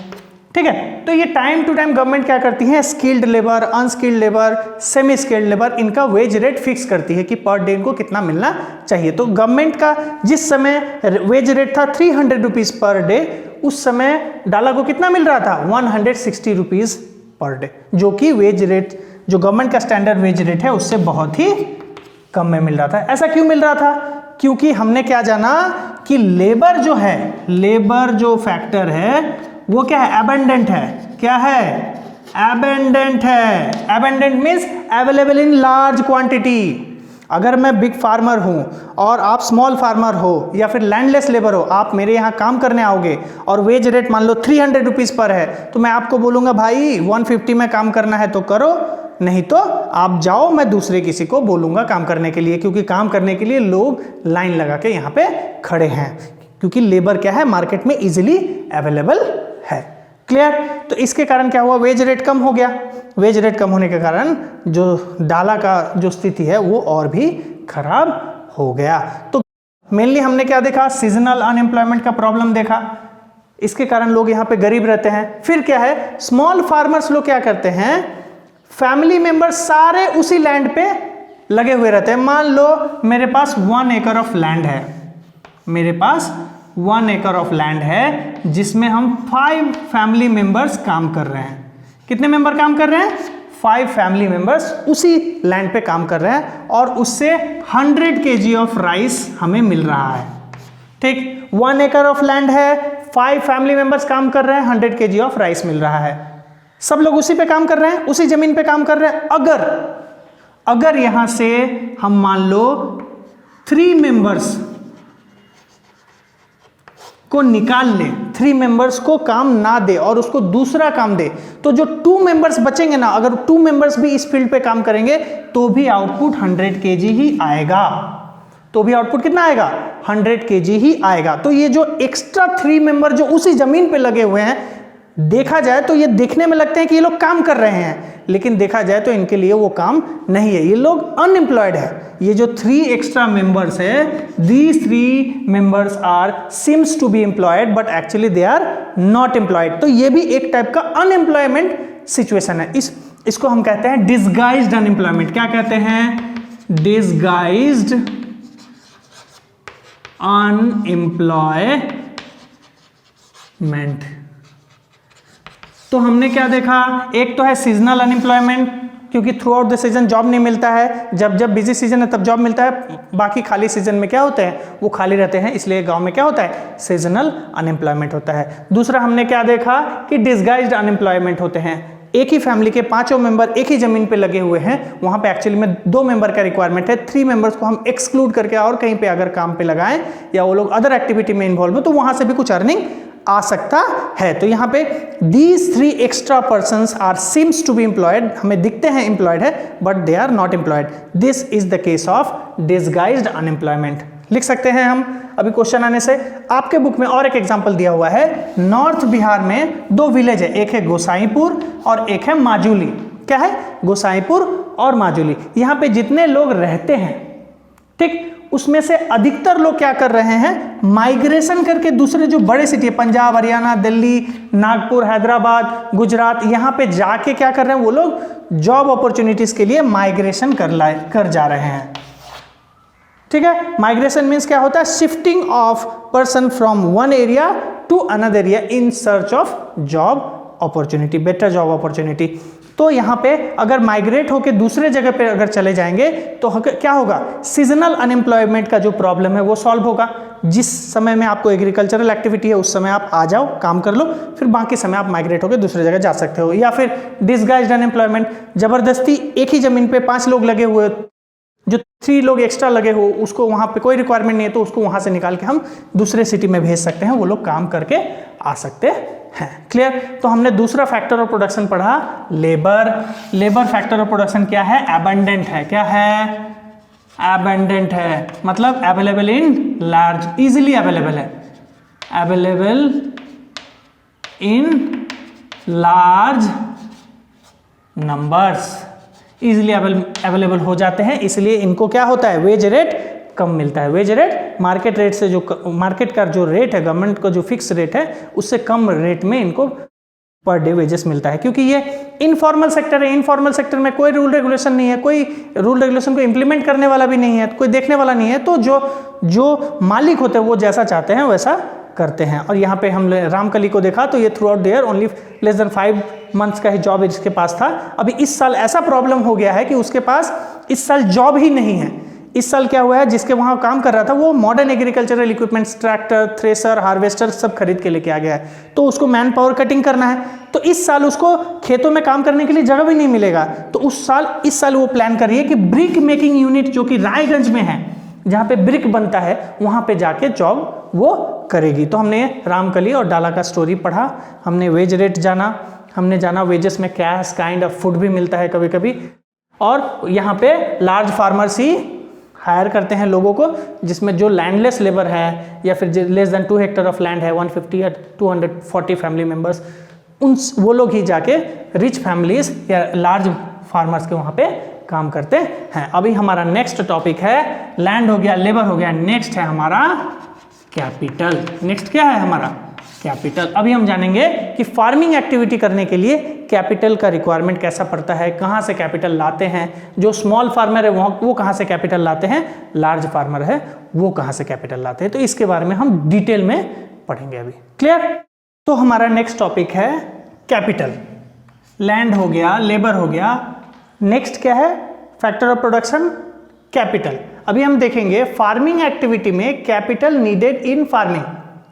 ठीक है। तो ये टाइम टू टाइम गवर्नमेंट क्या करती है, skilled labour, unskilled labour, semi skilled labour, इनका वेज रेट फिक्स करती है कि पर डे इनको कितना मिलना चाहिए। तो गवर्नमेंट का जिस समय वेज रेट था 300 रुपीज़ पर डे, उस समय डाला को कितना मिल रहा था? 160 रुपीज़ पर डे, जो कि वेज रेट, जो गवर्नमेंट का स्टैंडर्ड वेज रेट है उससे बहुत ही कम में मिल रहा था। ऐसा क्यों मिल रहा था? क्योंकि हमने क्या जाना कि लेबर जो है, लेबर जो फैक्टर है वो क्या है? एबंडेंट है। क्या है? एबंडेंट है। Abundant means available in large quantity. अगर मैं बिग फार्मर हूँ और आप स्मॉल फार्मर हो या फिर लैंडलेस लेबर हो, आप मेरे यहाँ काम करने आओगे और वेज रेट मान लो 300 रुपीज़ पर है, तो मैं आपको बोलूँगा भाई 150 में काम करना है तो करो, नहीं तो आप जाओ, मैं दूसरे किसी को बोलूँगा काम करने के लिए, क्योंकि काम करने के लिए लोग लाइन लगा के यहाँ पे खड़े हैं, क्योंकि लेबर क्या है? मार्केट में इजीली अवेलेबल है। क्लियर? तो इसके कारण क्या हुआ? वेज रेट कम हो गया। वेज रेट कम होने के कारण जो डाला का जो स्थिति है वो और भी खराब हो गया। तो मेनली हमने क्या देखा? सीजनल अनएम्प्लॉयमेंट का प्रॉब्लम देखा, इसके कारण लोग यहाँ पे गरीब रहते हैं। फिर क्या है? स्मॉल फार्मर्स लोग क्या करते हैं? फैमिली मेंबर्स सारे उसी लैंड पे लगे हुए रहते हैं। मान लो मेरे पास 1 एकड़ ऑफ लैंड है, मेरे पास 1 एकड़ ऑफ लैंड है जिसमें हम 5 फैमिली मेंबर्स काम कर रहे हैं। कितने मेंबर काम कर रहे हैं? 5 फैमिली मेंबर्स उसी लैंड पे काम कर रहे हैं और उससे 100 kg ऑफ राइस हमें मिल रहा है। ठीक, 1 एकड़ ऑफ लैंड है, 5 फैमिली मेंबर्स काम कर रहे हैं, 100 kg ऑफ राइस मिल रहा है। सब लोग उसी पे काम कर रहे हैं, उसी जमीन पे काम कर रहे हैं। अगर यहां से हम मान लो 3 मेंबर्स को निकाल ले, 3 मेंबर्स को काम ना दे और उसको दूसरा काम दे, तो जो 2 मेंबर्स बचेंगे ना, अगर 2 मेंबर्स भी इस फील्ड पे काम करेंगे तो भी आउटपुट 100 kg ही आएगा। तो भी आउटपुट कितना आएगा? 100 kg ही आएगा। तो ये जो एक्स्ट्रा 3 मेंबर जो उसी जमीन पे लगे हुए हैं, देखा जाए तो ये देखने में लगते हैं कि ये लोग काम कर रहे हैं, लेकिन देखा जाए तो इनके लिए वो काम नहीं है, ये लोग अनएम्प्लॉयड है। ये जो 3 एक्स्ट्रा मेंबर्स है, these 3 members are seems to be employed but actually they are not employed. तो ये भी एक टाइप का अनएम्प्लॉयमेंट सिचुएशन है। इसको हम कहते हैं डिसगाइज्ड अनएम्प्लॉयमेंट। क्या कहते हैं? Disguised unemployment. तो हमने क्या देखा? एक तो है सीजनल अनएम्प्लॉयमेंट, क्योंकि through out the season job नहीं मिलता है, जब बिजी सीजन है तब जॉब मिलता है, बाकी खाली सीजन में क्या होते हैं? वो खाली रहते हैं, इसलिए गांव में क्या होता है? सीजनल अनएम्प्लॉयमेंट होता है। दूसरा हमने क्या देखा कि डिसगाइज्ड अनएम्प्लॉयमेंट होते हैं। एक ही फैमिली के 5 मेंबर एक ही जमीन पे लगे हुए हैं, वहां पे एक्चुअली में 2 मेंबर का रिक्वायरमेंट है, 3 मेंबर्स को हम एक्सक्लूड करके और कहीं पे अगर काम पे लगाएं या वो लोग अदर एक्टिविटी में इन्वॉल्व हो तो वहां से भी कुछ अर्निंग आ सकता है। तो यहाँ पे these 3 extra persons are seems to be employed, हमें दिखते हैं employed है but they are not employed. This is the case of disguised unemployment. लिख सकते हैं हम अभी क्वेश्चन आने से। आपके बुक में और एक एग्जांपल दिया हुआ है। नॉर्थ बिहार में 2 विलेज है, एक है गोसाईपुर और एक है माजुली। क्या है? गोसाईपुर और माजुली। यहाँ पे जितने लोग रहते हैं, ठीक, उसमें से अधिकतर लोग क्या कर रहे हैं? माइग्रेशन करके दूसरे जो बड़े सिटी है, पंजाब, हरियाणा, दिल्ली, नागपुर, हैदराबाद, गुजरात, यहाँ पे जाके क्या कर रहे हैं? वो लोग जॉब अपॉर्चुनिटीज के लिए माइग्रेशन कर जा रहे हैं। ठीक है, माइग्रेशन मीन्स क्या होता है? Shifting of person from one area to another area in search of job opportunity, better job opportunity. तो यहाँ पे अगर माइग्रेट होकर दूसरे जगह पे अगर चले जाएंगे तो क्या होगा? सीजनल अनएम्प्लॉयमेंट का जो प्रॉब्लम है वो सॉल्व होगा। जिस समय में आपको एग्रीकल्चरल एक्टिविटी है उस समय आप आ जाओ, काम कर लो, फिर बाकी समय आप माइग्रेट होकर दूसरी जगह जा सकते हो। या फिर डिसगाइज्ड अनएम्प्लॉयमेंट, जबरदस्ती एक ही जमीन पे 5 लोग लगे हुए, जो 3 लोग एक्स्ट्रा लगे हो उसको वहाँ पे कोई रिक्वायरमेंट नहीं है तो उसको वहाँ से निकाल के हम दूसरे सिटी में भेज सकते हैं, वो लोग काम करके आ सकते हैं। क्लियर? तो हमने दूसरा फैक्टर ऑफ प्रोडक्शन पढ़ा labour. Labour factor of production क्या है? एबंडेंट है। क्या है? एबंडेंट है, मतलब available in large, easily available है, available in large numbers, easily available हो जाते हैं, इसलिए इनको क्या होता है? वेज रेट कम मिलता है। वेज रेट मार्केट रेट से, जो मार्केट का जो रेट है, गवर्नमेंट का जो फिक्स रेट है, उससे कम रेट में इनको पर डे वेजेस मिलता है, क्योंकि ये इनफॉर्मल सेक्टर है। इनफॉर्मल सेक्टर में कोई रूल रेगुलेशन नहीं है, कोई रूल रेगुलेशन को इम्प्लीमेंट करने वाला भी नहीं है, कोई देखने वाला नहीं है, तो जो मालिक होते हैं वो जैसा चाहते हैं वैसा करते हैं। और यहाँ पे हम रामकली को देखा तो ये throughout there only less than 5 months का ही जॉब इसके पास था। अभी इस साल ऐसा प्रॉब्लम हो गया है कि उसके पास इस साल जॉब ही नहीं है। इस साल क्या हुआ है, जिसके वहाँ काम कर रहा था वो modern agricultural equipments, tractor, thresher, harvester सब खरीद के लेके आ गया है, तो उसको मैन पावर कटिंग करना है, तो इस साल उसको खेतों में काम करने के लिए जगह भी नहीं मिलेगा। तो इस साल वो प्लान कर रही है कि ब्रिक मेकिंग यूनिट जो कि रायगंज में है, जहाँ पे ब्रिक बनता है, वहाँ पे जाके जॉब वो करेगी। तो हमने रामकली और डाला का स्टोरी पढ़ा, हमने वेज रेट जाना, हमने जाना वेजेस में कैश काइंड ऑफ फूड भी मिलता है कभी कभी, और यहाँ पे लार्ज फार्मर्स ही हायर करते हैं लोगों को, जिसमें जो लैंडलेस लेबर है या फिर less than 2 hectare of land है, 150 या 240 फैमिली मेम्बर्स, वो लोग ही जाके रिच फैमिलीज या लार्ज फार्मर्स के वहाँ पे काम करते हैं। अभी हमारा नेक्स्ट टॉपिक है, लैंड हो गया, लेबर हो गया, नेक्स्ट है हमारा कैपिटल। नेक्स्ट क्या है हमारा? कैपिटल। अभी हम जानेंगे कि फार्मिंग एक्टिविटी करने के लिए कैपिटल का रिक्वायरमेंट कैसा पड़ता है, कहाँ से कैपिटल लाते हैं, जो स्मॉल फार्मर है वो कहाँ से कैपिटल लाते हैं, लार्ज फार्मर है वो कहाँ से कैपिटल लाते हैं, तो इसके बारे में हम डिटेल में पढ़ेंगे अभी। क्लियर? तो हमारा नेक्स्ट टॉपिक है कैपिटल। लैंड हो गया, लेबर हो गया, नेक्स्ट क्या है? Factor of production, capital. अभी हम देखेंगे फार्मिंग एक्टिविटी में capital needed in farming,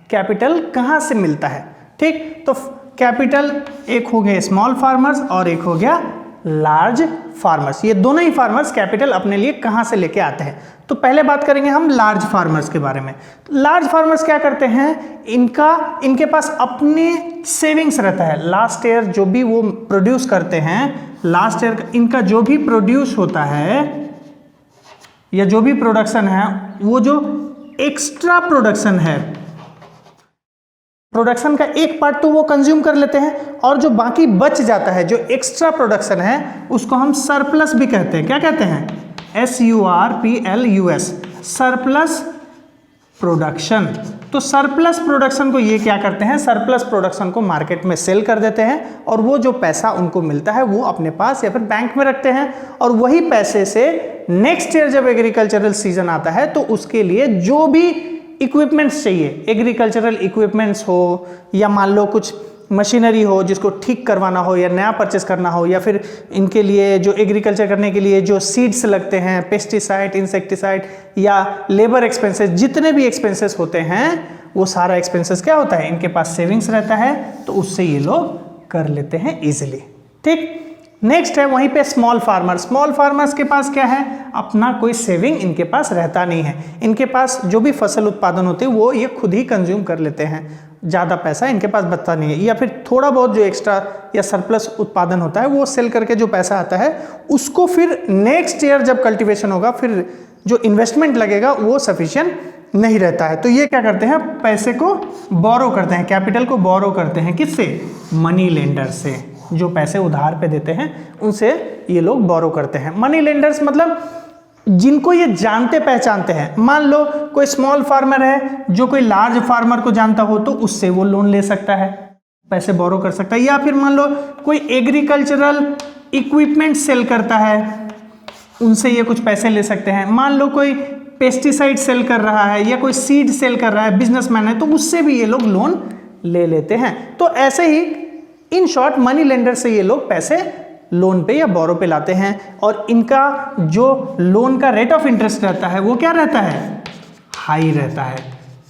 capital कहाँ से मिलता है। ठीक, तो कैपिटल एक हो गए स्मॉल फार्मर्स और एक हो गया लार्ज फार्मर्स। ये दोनों ही फार्मर्स कैपिटल अपने लिए कहाँ से लेके आते हैं। तो पहले बात करेंगे हम लार्ज फार्मर्स के बारे में। लार्ज फार्मर्स क्या करते हैं, इनके पास अपने सेविंग्स रहता है। लास्ट ईयर जो भी वो प्रोड्यूस करते हैं, लास्ट ईयर इनका जो भी प्रोड्यूस होता है या जो भी प्रोडक्शन है, वो जो एक्स्ट्रा प्रोडक्शन है, प्रोडक्शन का एक पार्ट तो वो कंज्यूम कर लेते हैं, और जो बाकी बच जाता है, जो एक्स्ट्रा प्रोडक्शन है, उसको हम सरप्लस भी कहते हैं। क्या कहते हैं? SURPLUS, surplus production. तो सरप्लस प्रोडक्शन को ये क्या करते हैं, सरप्लस प्रोडक्शन को मार्केट में सेल कर देते हैं, और वो जो पैसा उनको मिलता है वो अपने पास या फिर बैंक में रखते हैं, और वही पैसे से नेक्स्ट ईयर जब एग्रीकल्चरल सीजन आता है तो उसके लिए जो भी इक्विपमेंट्स चाहिए, एग्रीकल्चरल इक्विपमेंट्स हो या मान लो कुछ मशीनरी हो जिसको ठीक करवाना हो या नया परचेस करना हो, या फिर इनके लिए जो एग्रीकल्चर करने के लिए जो सीड्स लगते हैं, पेस्टिसाइड, इंसेक्टिसाइड या लेबर एक्सपेंसेस, जितने भी एक्सपेंसेस होते हैं वो सारा एक्सपेंसेस क्या होता है, इनके पास सेविंग्स रहता है, तो उससे ये लोग कर लेते हैं इजीली। ठीक, नेक्स्ट है वहीं पे स्मॉल फार्मर। स्मॉल फार्मर्स के पास क्या है, अपना कोई सेविंग इनके पास रहता नहीं है। इनके पास जो भी फसल उत्पादन होते हैं वो ये खुद ही कंज्यूम कर लेते हैं, ज़्यादा पैसा इनके पास बचता नहीं है, या फिर थोड़ा बहुत जो एक्स्ट्रा या सरप्लस उत्पादन होता है वो सेल करके जो पैसा आता है उसको फिर नेक्स्ट ईयर जब कल्टीवेशन होगा फिर जो इन्वेस्टमेंट लगेगा वो सफिशिएंट नहीं रहता है। तो ये क्या करते हैं, पैसे को बोरो करते हैं, कैपिटल को बोरो करते हैं। किससे? मनी लेंडर से। जो पैसे उधार पे देते हैं उनसे ये लोग बोरो करते हैं। मनी लेंडर्स मतलब जिनको ये जानते पहचानते हैं। मान लो कोई स्मॉल फार्मर है जो कोई लार्ज फार्मर को जानता हो तो उससे वो लोन ले सकता है, पैसे बोरो कर सकता है। या फिर मान लो कोई एग्रीकल्चरल इक्विपमेंट सेल करता है, उनसे ये कुछ पैसे ले सकते हैं। मान लो कोई पेस्टिसाइड सेल कर रहा है या कोई सीड सेल कर रहा है, बिजनेसमैन है, तो उससे भी ये लोग लोन ले लेते हैं। तो ऐसे ही इन शॉर्ट मनी लेंडर से ये लोग पैसे लोन पे या बोरो पे लाते हैं, और इनका जो लोन का रेट ऑफ इंटरेस्ट रहता है वो क्या रहता है, हाई रहता है।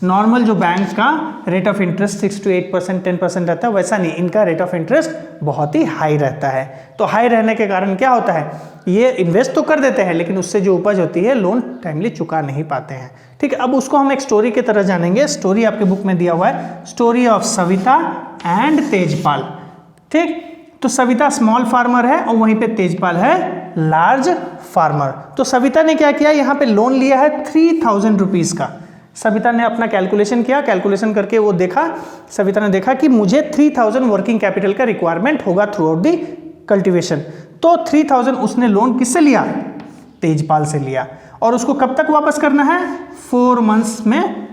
नॉर्मल जो बैंक का रेट ऑफ इंटरेस्ट 6 to 8%, 10% रहता है, वैसा नहीं, इनका रेट ऑफ इंटरेस्ट बहुत ही हाई रहता है। तो हाई रहने के कारण क्या होता है, ये इन्वेस्ट तो कर देते हैं लेकिन उससे जो उपज होती है लोन टाइमली चुका नहीं पाते हैं। ठीक है, अब उसको हम एक स्टोरी की तरह जानेंगे। स्टोरी आपके बुक में दिया हुआ है, story of Savita and Tejpal. ठीक, तो सविता स्मॉल फार्मर है और वहीं पे तेजपाल है लार्ज फार्मर। तो सविता ने क्या किया, यहाँ पे लोन लिया है 3000 रुपीज़ का। सविता ने अपना कैलकुलेशन किया, कैलकुलेशन करके वो देखा, सविता ने देखा कि मुझे 3000 वर्किंग कैपिटल का रिक्वायरमेंट होगा थ्रू आउट दी कल्टिवेशन। तो 3000 उसने लोन किससे लिया, तेजपाल से लिया। और उसको कब तक वापस करना है, 4 मंथ्स में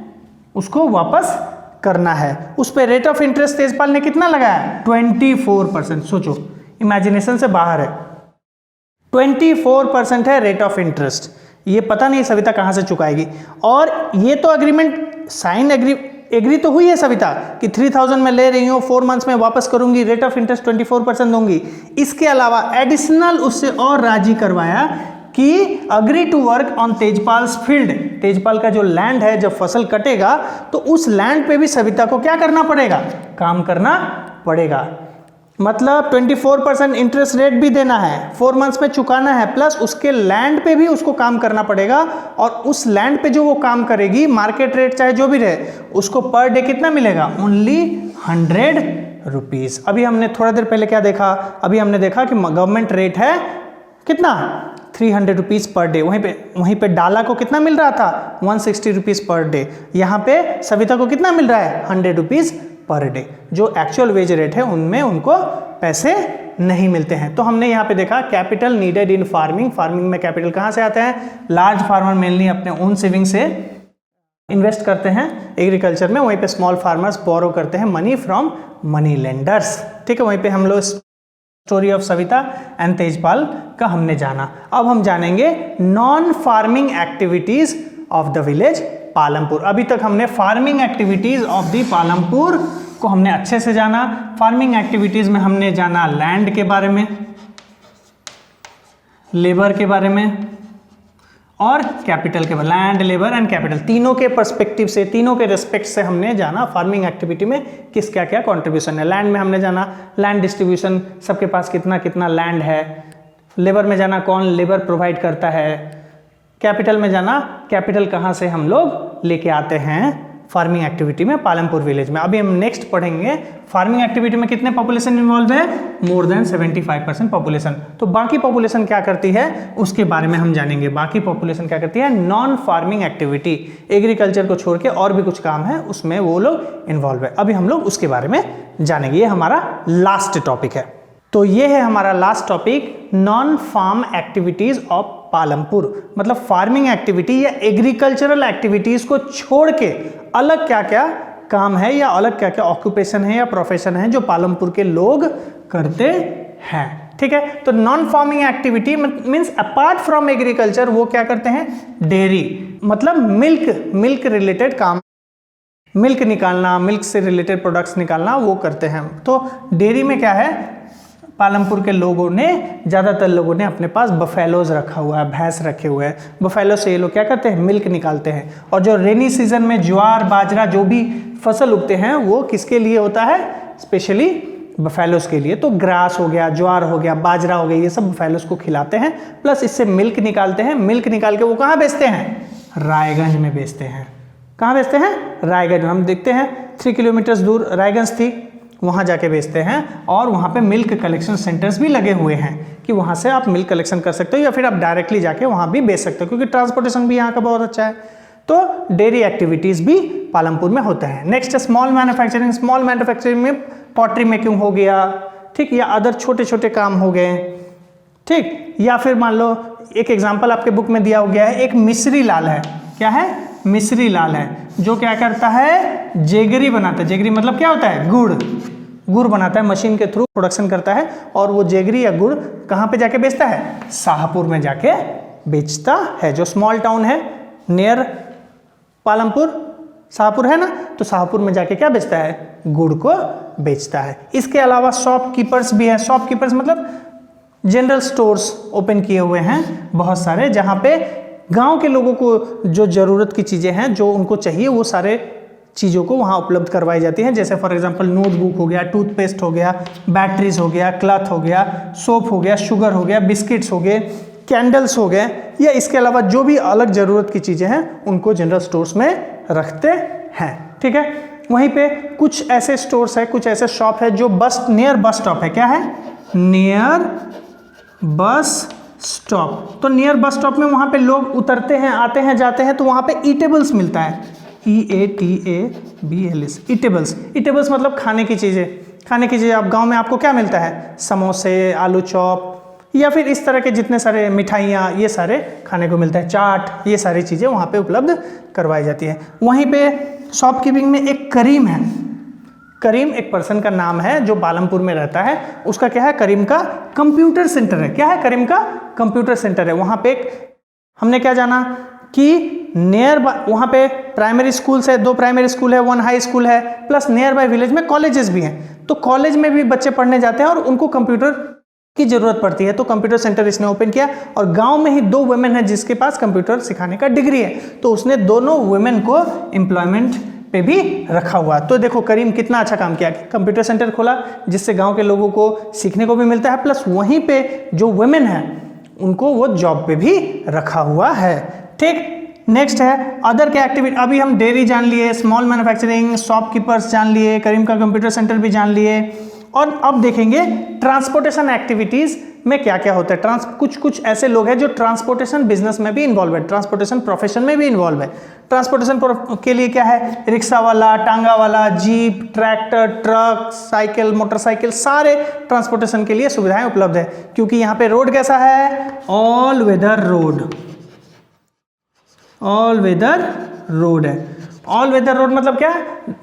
उसको वापस करना है। उस पर रेट ऑफ इंटरेस्ट तेजपाल ने कितना लगाया, 24%। सोचो, इमेजिनेशन से बाहर है, 24% है रेट ऑफ इंटरेस्ट। ये पता नहीं सविता कहाँ से चुकाएगी। और ये तो अग्रीमेंट साइन एग्री तो हुई है सविता कि 3000 में ले रही हूँ, 4 मंथ्स में वापस करूंगी, रेट ऑफ इंटरेस्ट 24% दूंगी। इसके अलावा एडिशनल उससे और राजी करवाया कि agree to work on Tejpal's field. Tejpal का जो लैंड है, जब फसल कटेगा तो उस लैंड पे भी सविता को क्या करना पड़ेगा, काम करना पड़ेगा। मतलब 24% इंटरेस्ट रेट भी देना है, 4 मंथ्स में चुकाना है, प्लस उसके लैंड पे भी उसको काम करना पड़ेगा। और उस लैंड पे जो वो काम करेगी, मार्केट रेट चाहे जो भी रहे, उसको पर डे कितना मिलेगा, ओनली 100 रुपीज़। अभी हमने थोड़ा देर पहले क्या देखा, अभी हमने देखा कि गवर्नमेंट रेट है कितना, 300 रुपीज़ पर डे। वहीं पे डाला को कितना मिल रहा था, 160 रुपीज़ पर डे। यहाँ पे सविता को कितना मिल रहा है, 100 रुपीज़ पर डे। जो एक्चुअल वेज रेट है उनमें उनको पैसे नहीं मिलते हैं। तो हमने यहाँ पे देखा capital needed in farming. Farming में कैपिटल कहाँ से आता है, लार्ज फार्मर मेनली अपने ओन सेविंग से इन्वेस्ट करते हैं एग्रीकल्चर में, वहीं पे स्मॉल फार्मर्स बोरो करते हैं मनी फ्रॉम मनी लेंडर्स। ठीक है, वहीं पे हम लोग story of Savita and Tejpal का हमने जाना। अब हम जानेंगे non farming activities of the village Palampur. अभी तक हमने farming activities of the Palampur को हमने अच्छे से जाना। फार्मिंग एक्टिविटीज में हमने जाना लैंड के बारे में, लेबर के बारे में और कैपिटल के बारे में। लैंड, लेबर एंड कैपिटल, तीनों के पर्सपेक्टिव से, तीनों के रिस्पेक्ट से हमने जाना फार्मिंग एक्टिविटी में किस क्या क्या कंट्रीब्यूशन है। लैंड में हमने जाना लैंड डिस्ट्रीब्यूशन, सबके पास कितना कितना लैंड है। लेबर में जाना कौन लेबर प्रोवाइड करता है। कैपिटल में जाना कैपिटल कहाँ से हम लोग लेके आते हैं फार्मिंग एक्टिविटी में पालमपुर विलेज में। अभी हम नेक्स्ट पढ़ेंगे फार्मिंग एक्टिविटी में कितने पॉपुलेशन इन्वॉल्व है, मोर देन 75% पॉपुलेशन। तो बाकी पॉपुलेशन क्या करती है उसके बारे में हम जानेंगे। बाकी पॉपुलेशन क्या करती है, नॉन फार्मिंग एक्टिविटी, एग्रीकल्चर को छोड़ के और भी कुछ काम है उसमें वो लोग इन्वॉल्व है। अभी हम लोग उसके बारे में जानेंगे। ये हमारा लास्ट टॉपिक है। तो ये है हमारा last topic, non farm activities of Palampur. मतलब फार्मिंग एक्टिविटी या एग्रीकल्चरल एक्टिविटीज को छोड़ के अलग क्या क्या काम है या अलग क्या क्या ऑक्यूपेशन है या प्रोफेशन है जो पालमपुर के लोग करते हैं। ठीक है, तो non farming activity means apart from agriculture वो क्या करते हैं, डेयरी मतलब मिल्क रिलेटेड काम, मिल्क निकालना, मिल्क से रिलेटेड प्रोडक्ट्स निकालना वो करते हैं। तो डेयरी में क्या है, पालमपुर के लोगों ने, ज़्यादातर लोगों ने अपने पास बफेलोज रखा हुआ है, भैंस रखे हुए हैं। बफेलो से ये लोग क्या करते हैं, मिल्क निकालते हैं। और जो रेनी सीजन में ज्वार बाजरा जो भी फसल उगते हैं वो किसके लिए होता है, स्पेशली बफेलोज के लिए। तो ग्रास हो गया, ज्वार हो गया, बाजरा हो गया, ये सब बफेलोज को खिलाते हैं, प्लस इससे मिल्क निकालते हैं। मिल्क निकाल के वो कहाँ बेचते हैं, रायगंज में बेचते हैं। कहाँ बेचते हैं, रायगंज में। हम देखते हैं 3 किलोमीटर दूर रायगंज थी, वहाँ जाके बेचते हैं। और वहाँ पे मिल्क कलेक्शन सेंटर्स भी लगे हुए हैं कि वहाँ से आप मिल्क कलेक्शन कर सकते हो या फिर आप डायरेक्टली जाके वहाँ भी बेच सकते हो, क्योंकि ट्रांसपोर्टेशन भी यहाँ का बहुत अच्छा है। तो डेयरी एक्टिविटीज़ भी पालमपुर में होता है। Next small manufacturing. Small manufacturing में पॉटरी मेकिंग हो गया, ठीक, या अदर छोटे छोटे काम हो गए, ठीक। या फिर मान लो एक एग्जाम्पल आपके बुक में दिया हो गया है, एक मिश्री लाल है। क्या है, मिश्री लाल है, जो क्या करता है, जेगरी बनाता है। जेगरी मतलब क्या होता है, गुड़ बनाता है, मशीन के थ्रू प्रोडक्शन करता है। और वो जेगरी या गुड़ कहाँ पे जाके बेचता है, शाहपुर में जाके बेचता है, जो स्मॉल टाउन है नियर पालमपुर, शाहपुर है ना। तो शाहपुर में जाके क्या बेचता है, गुड़ को बेचता है। इसके अलावा शॉपकीपर्स भी है। शॉपकीपर्स मतलब जनरल स्टोर्स ओपन किए हुए हैं बहुत सारे, जहाँ पे गांव के लोगों को जो ज़रूरत की चीज़ें हैं, जो उनको चाहिए, वो सारे चीज़ों को वहाँ उपलब्ध करवाई जाती हैं, जैसे फॉर एग्जांपल नोटबुक हो गया, टूथपेस्ट हो गया, बैटरीज हो गया, क्लॉथ हो गया, सोप हो गया, शुगर हो गया, बिस्किट्स हो गए, कैंडल्स हो गए, या इसके अलावा जो भी अलग ज़रूरत की चीज़ें हैं उनको जनरल स्टोर्स में रखते हैं। ठीक है, वहीं पे कुछ ऐसे स्टोर्स है, कुछ ऐसे शॉप है जो नियर बस स्टॉप है। क्या है? Near bus stop. तो नियर बस स्टॉप में वहाँ पे लोग उतरते हैं, आते हैं, जाते हैं, तो वहाँ पे ईटेबल्स मिलता है, EATABLS, ईटेबल्स। ईटेबल्स मतलब खाने की चीज़ें। खाने की चीज़ें आप गांव में आपको क्या मिलता है? समोसे, आलू चॉप, या फिर इस तरह के जितने सारे मिठाइयाँ, ये सारे खाने को मिलता है, चाट, ये सारी चीज़ें वहाँ पे उपलब्ध करवाई जाती है। वहीं पे शॉपकीपिंग में एक करीम है। करीम एक पर्सन का नाम है जो पालमपुर में रहता है, उसका क्या है? करीम का कंप्यूटर सेंटर है। क्या है? करीम का कंप्यूटर सेंटर है। वहाँ पे हमने क्या जाना कि नियर बाय वहाँ पे प्राइमरी स्कूल्स है, 2 प्राइमरी स्कूल है, 1 हाई स्कूल है, प्लस नियर बाय विलेज में कॉलेजेस भी हैं। तो कॉलेज में भी बच्चे पढ़ने जाते हैं और उनको कंप्यूटर की जरूरत पड़ती है, तो कंप्यूटर सेंटर इसने ओपन किया। और गांव में ही 2 वुमेन है जिसके पास कंप्यूटर सिखाने का डिग्री है, तो उसने दोनों वुमेन को एम्प्लॉयमेंट पे भी रखा हुआ। तो देखो करीम कितना अच्छा काम किया, कंप्यूटर सेंटर खोला जिससे गांव के लोगों को सीखने को भी मिलता है, प्लस वहीं पे जो वुमेन है उनको वो जॉब पे भी रखा हुआ है। ठीक, नेक्स्ट है अदर क्या एक्टिविटी। अभी हम डेयरी जान लिए, स्मॉल मैन्युफैक्चरिंग, शॉपकीपर्स जान लिए, करीम का कंप्यूटर सेंटर भी जान लिए, और अब देखेंगे ट्रांसपोर्टेशन एक्टिविटीज में क्या क्या होता है। कुछ ऐसे लोग हैं जो ट्रांसपोर्टेशन बिजनेस में भी इन्वॉल्व है, ट्रांसपोर्टेशन प्रोफेशन में भी इन्वॉल्व है। ट्रांसपोर्टेशन के लिए क्या है? रिक्शा वाला, टांगा वाला, jeep, tractor, truck, cycle, motorcycle, सारे ट्रांसपोर्टेशन के लिए सुविधाएं उपलब्ध है। क्योंकि यहाँ पे रोड कैसा है? All weather road. All weather road है। ऑल वेदर रोड मतलब क्या?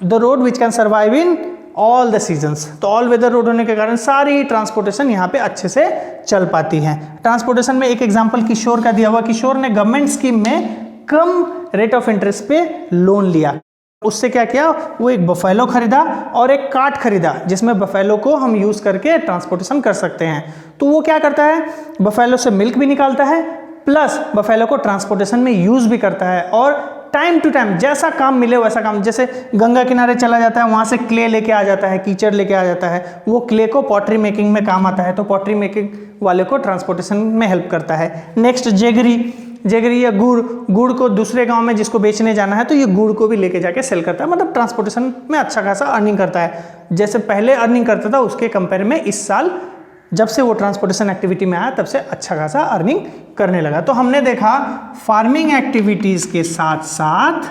The road which can survive in all the seasons. तो ऑल वेदर रोड होने के कारण सारी ट्रांसपोर्टेशन यहाँ पे अच्छे से चल पाती है। ट्रांसपोर्टेशन में एक एग्जांपल किशोर का दिया हुआ। किशोर ने गवर्नमेंट स्कीम में कम रेट ऑफ इंटरेस्ट पे लोन लिया। उससे क्या किया? वो एक बफेलो खरीदा और एक कार्ट खरीदा जिसमें बफेलो को हम यूज करके ट्रांसपोर्टेशन कर सकते हैं। तो वो क्या करता है? बफेलो से मिल्क भी निकालता है, प्लस बफेलो को ट्रांसपोर्टेशन में यूज भी करता है, और टाइम टू टाइम जैसा काम मिले वैसा काम, जैसे गंगा किनारे चला जाता है, वहाँ से क्ले लेके आ जाता है, कीचड़ लेके आ जाता है, वो क्ले को पॉटरी मेकिंग में काम आता है, तो पॉटरी मेकिंग वाले को ट्रांसपोर्टेशन में हेल्प करता है। नेक्स्ट जेगरी या गुड़ को दूसरे गांव में जिसको बेचने जाना है तो ये गुड़ को भी लेके जाके सेल करता है, मतलब ट्रांसपोर्टेशन में अच्छा खासा अर्निंग करता है। जैसे पहले अर्निंग करता था उसके कंपेयर में इस साल जब से वो ट्रांसपोर्टेशन एक्टिविटी में आया तब से अच्छा खासा अर्निंग करने लगा। तो हमने देखा फार्मिंग एक्टिविटीज के साथ साथ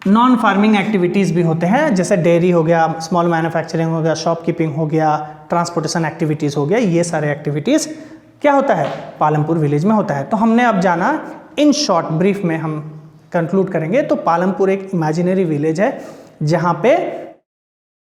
नॉन फार्मिंग एक्टिविटीज भी होते हैं, जैसे डेयरी हो गया, स्मॉल मैन्युफैक्चरिंग हो गया, शॉपकीपिंग हो गया, ट्रांसपोर्टेशन एक्टिविटीज हो गया। ये सारे एक्टिविटीज क्या होता है? पालमपुर विलेज में होता है। तो हमने अब जाना, इन शॉर्ट ब्रीफ में हम कंक्लूड करेंगे। तो पालमपुर एक इमेजिनरी विलेज है जहाँ पे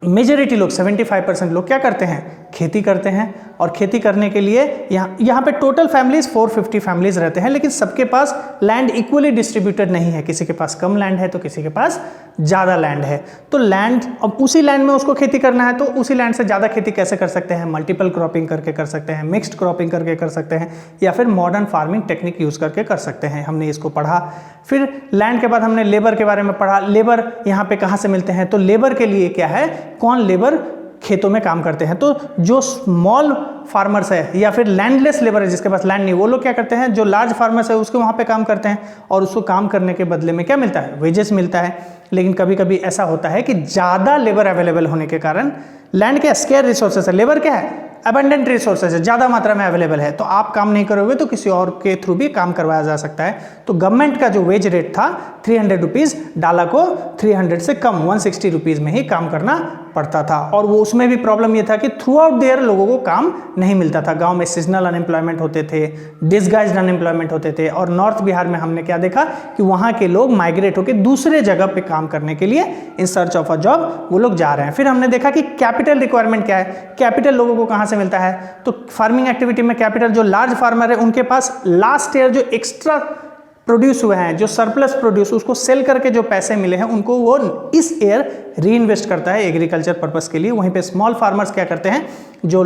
मेजॉरिटी लोग 75% लोग क्या करते हैं? खेती करते हैं। और खेती करने के लिए यहाँ पे टोटल फैमिलीज 450 फैमिलीज रहते हैं, लेकिन सबके पास लैंड इक्वली डिस्ट्रीब्यूटेड नहीं है। किसी के पास कम लैंड है तो किसी के पास ज़्यादा लैंड है। तो लैंड, अब उसी लैंड में उसको खेती करना है तो उसी लैंड से ज़्यादा खेती कैसे कर सकते हैं? मल्टीपल क्रॉपिंग करके कर सकते हैं, मिक्स्ड क्रॉपिंग करके कर सकते हैं, या फिर मॉडर्न फार्मिंग टेक्निक यूज़ करके कर सकते हैं। हमने इसको पढ़ा। फिर लैंड के बाद हमने लेबर के बारे में पढ़ा। लेबर यहाँ पे कहाँ से मिलते हैं? तो लेबर के लिए क्या है, कौन लेबर खेतों में काम करते हैं? तो जो स्मॉल फार्मर्स है या फिर लैंडलेस लेबर है जिसके पास लैंड नहीं, वो लोग क्या करते हैं? जो लार्ज फार्मर्स है उसके वहाँ पे काम करते हैं, और उसको काम करने के बदले में क्या मिलता है? वेजेस मिलता है। लेकिन कभी कभी ऐसा होता है कि ज़्यादा लेबर अवेलेबल होने के कारण लैंड के स्केयर रिसोर्सेस है, लेबर क्या है? अबंडेंट रिसोर्सेज है, ज़्यादा मात्रा में अवेलेबल है, तो आप काम नहीं करोगे तो किसी और के थ्रू भी काम करवाया जा सकता है। तो गवर्नमेंट का जो वेज रेट था 300 रुपीज़, डाला को 300 से कम 160 रुपीज़ में ही काम करना पड़ता था। और वो उसमें भी प्रॉब्लम ये था कि थ्रू आउट देयर लोगों को काम नहीं मिलता था। गांव में सीजनल अनएम्प्लॉयमेंट होते थे, डिसगाइज्ड अनएम्प्लॉयमेंट होते थे। और नॉर्थ बिहार में हमने क्या देखा कि वहाँ के लोग माइग्रेट होकर दूसरे जगह पे काम करने के लिए इन सर्च ऑफ अ जॉब वो लोग जा रहे हैं। फिर हमने देखा कि कैपिटल रिक्वायरमेंट क्या है, कैपिटल लोगों को कहाँ से मिलता है? तो फार्मिंग एक्टिविटी में कैपिटल, जो लार्ज फार्मर है उनके पास लास्ट ईयर जो एक्स्ट्रा प्रोड्यूस हुए हैं, जो सरप्लस प्रोड्यूस, उसको सेल करके जो पैसे मिले हैं उनको वो इस ईयर री इन्वेस्ट करता है एग्रीकल्चर पर्पस के लिए। वहीं पे स्मॉल फार्मर्स क्या करते हैं? जो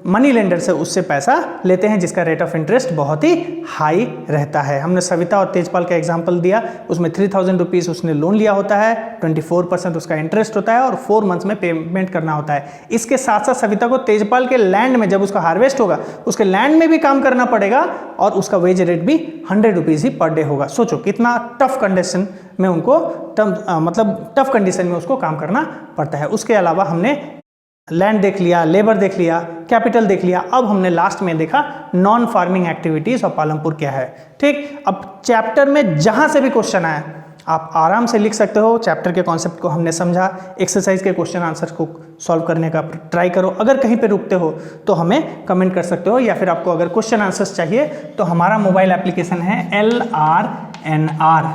मनी लेंडर से उससे पैसा लेते हैं, जिसका रेट ऑफ इंटरेस्ट बहुत ही हाई रहता है। हमने सविता और तेजपाल का एग्जांपल दिया, उसमें 3000 रुपीज़ उसने लोन लिया होता है, 24% उसका इंटरेस्ट होता है और 4 मंथ्स में पेमेंट करना होता है। इसके साथ साथ सविता को तेजपाल के लैंड में, जब उसका हार्वेस्ट होगा, उसके लैंड में भी काम करना पड़ेगा और उसका वेज रेट भी 100 रुपीज़ ही पर डे होगा। सोचो कितना टफ कंडीशन में उनको टफ कंडीशन में उसको काम करना पड़ता है। उसके अलावा हमने लैंड देख लिया, लेबर देख लिया, कैपिटल देख लिया। अब हमने लास्ट में देखा non farming activities of Palampur क्या है। ठीक, अब चैप्टर में जहां से भी क्वेश्चन आए आप आराम से लिख सकते हो। चैप्टर के कॉन्सेप्ट को हमने समझा, एक्सरसाइज के क्वेश्चन आंसर को सॉल्व करने का ट्राई करो। अगर कहीं पे रुकते हो तो हमें कमेंट कर सकते हो, या फिर आपको अगर क्वेश्चन आंसर्स चाहिए तो हमारा मोबाइल एप्लीकेशन है LRNR,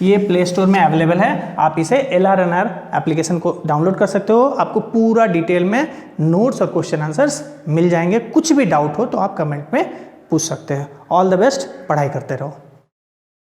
ये प्ले स्टोर में अवेलेबल है। आप इसे LRNR एप्लीकेशन को डाउनलोड कर सकते हो। आपको पूरा डिटेल में नोट्स और क्वेश्चन आंसर्स मिल जाएंगे। कुछ भी डाउट हो तो आप कमेंट में पूछ सकते हो। ऑल द बेस्ट, पढ़ाई करते रहो।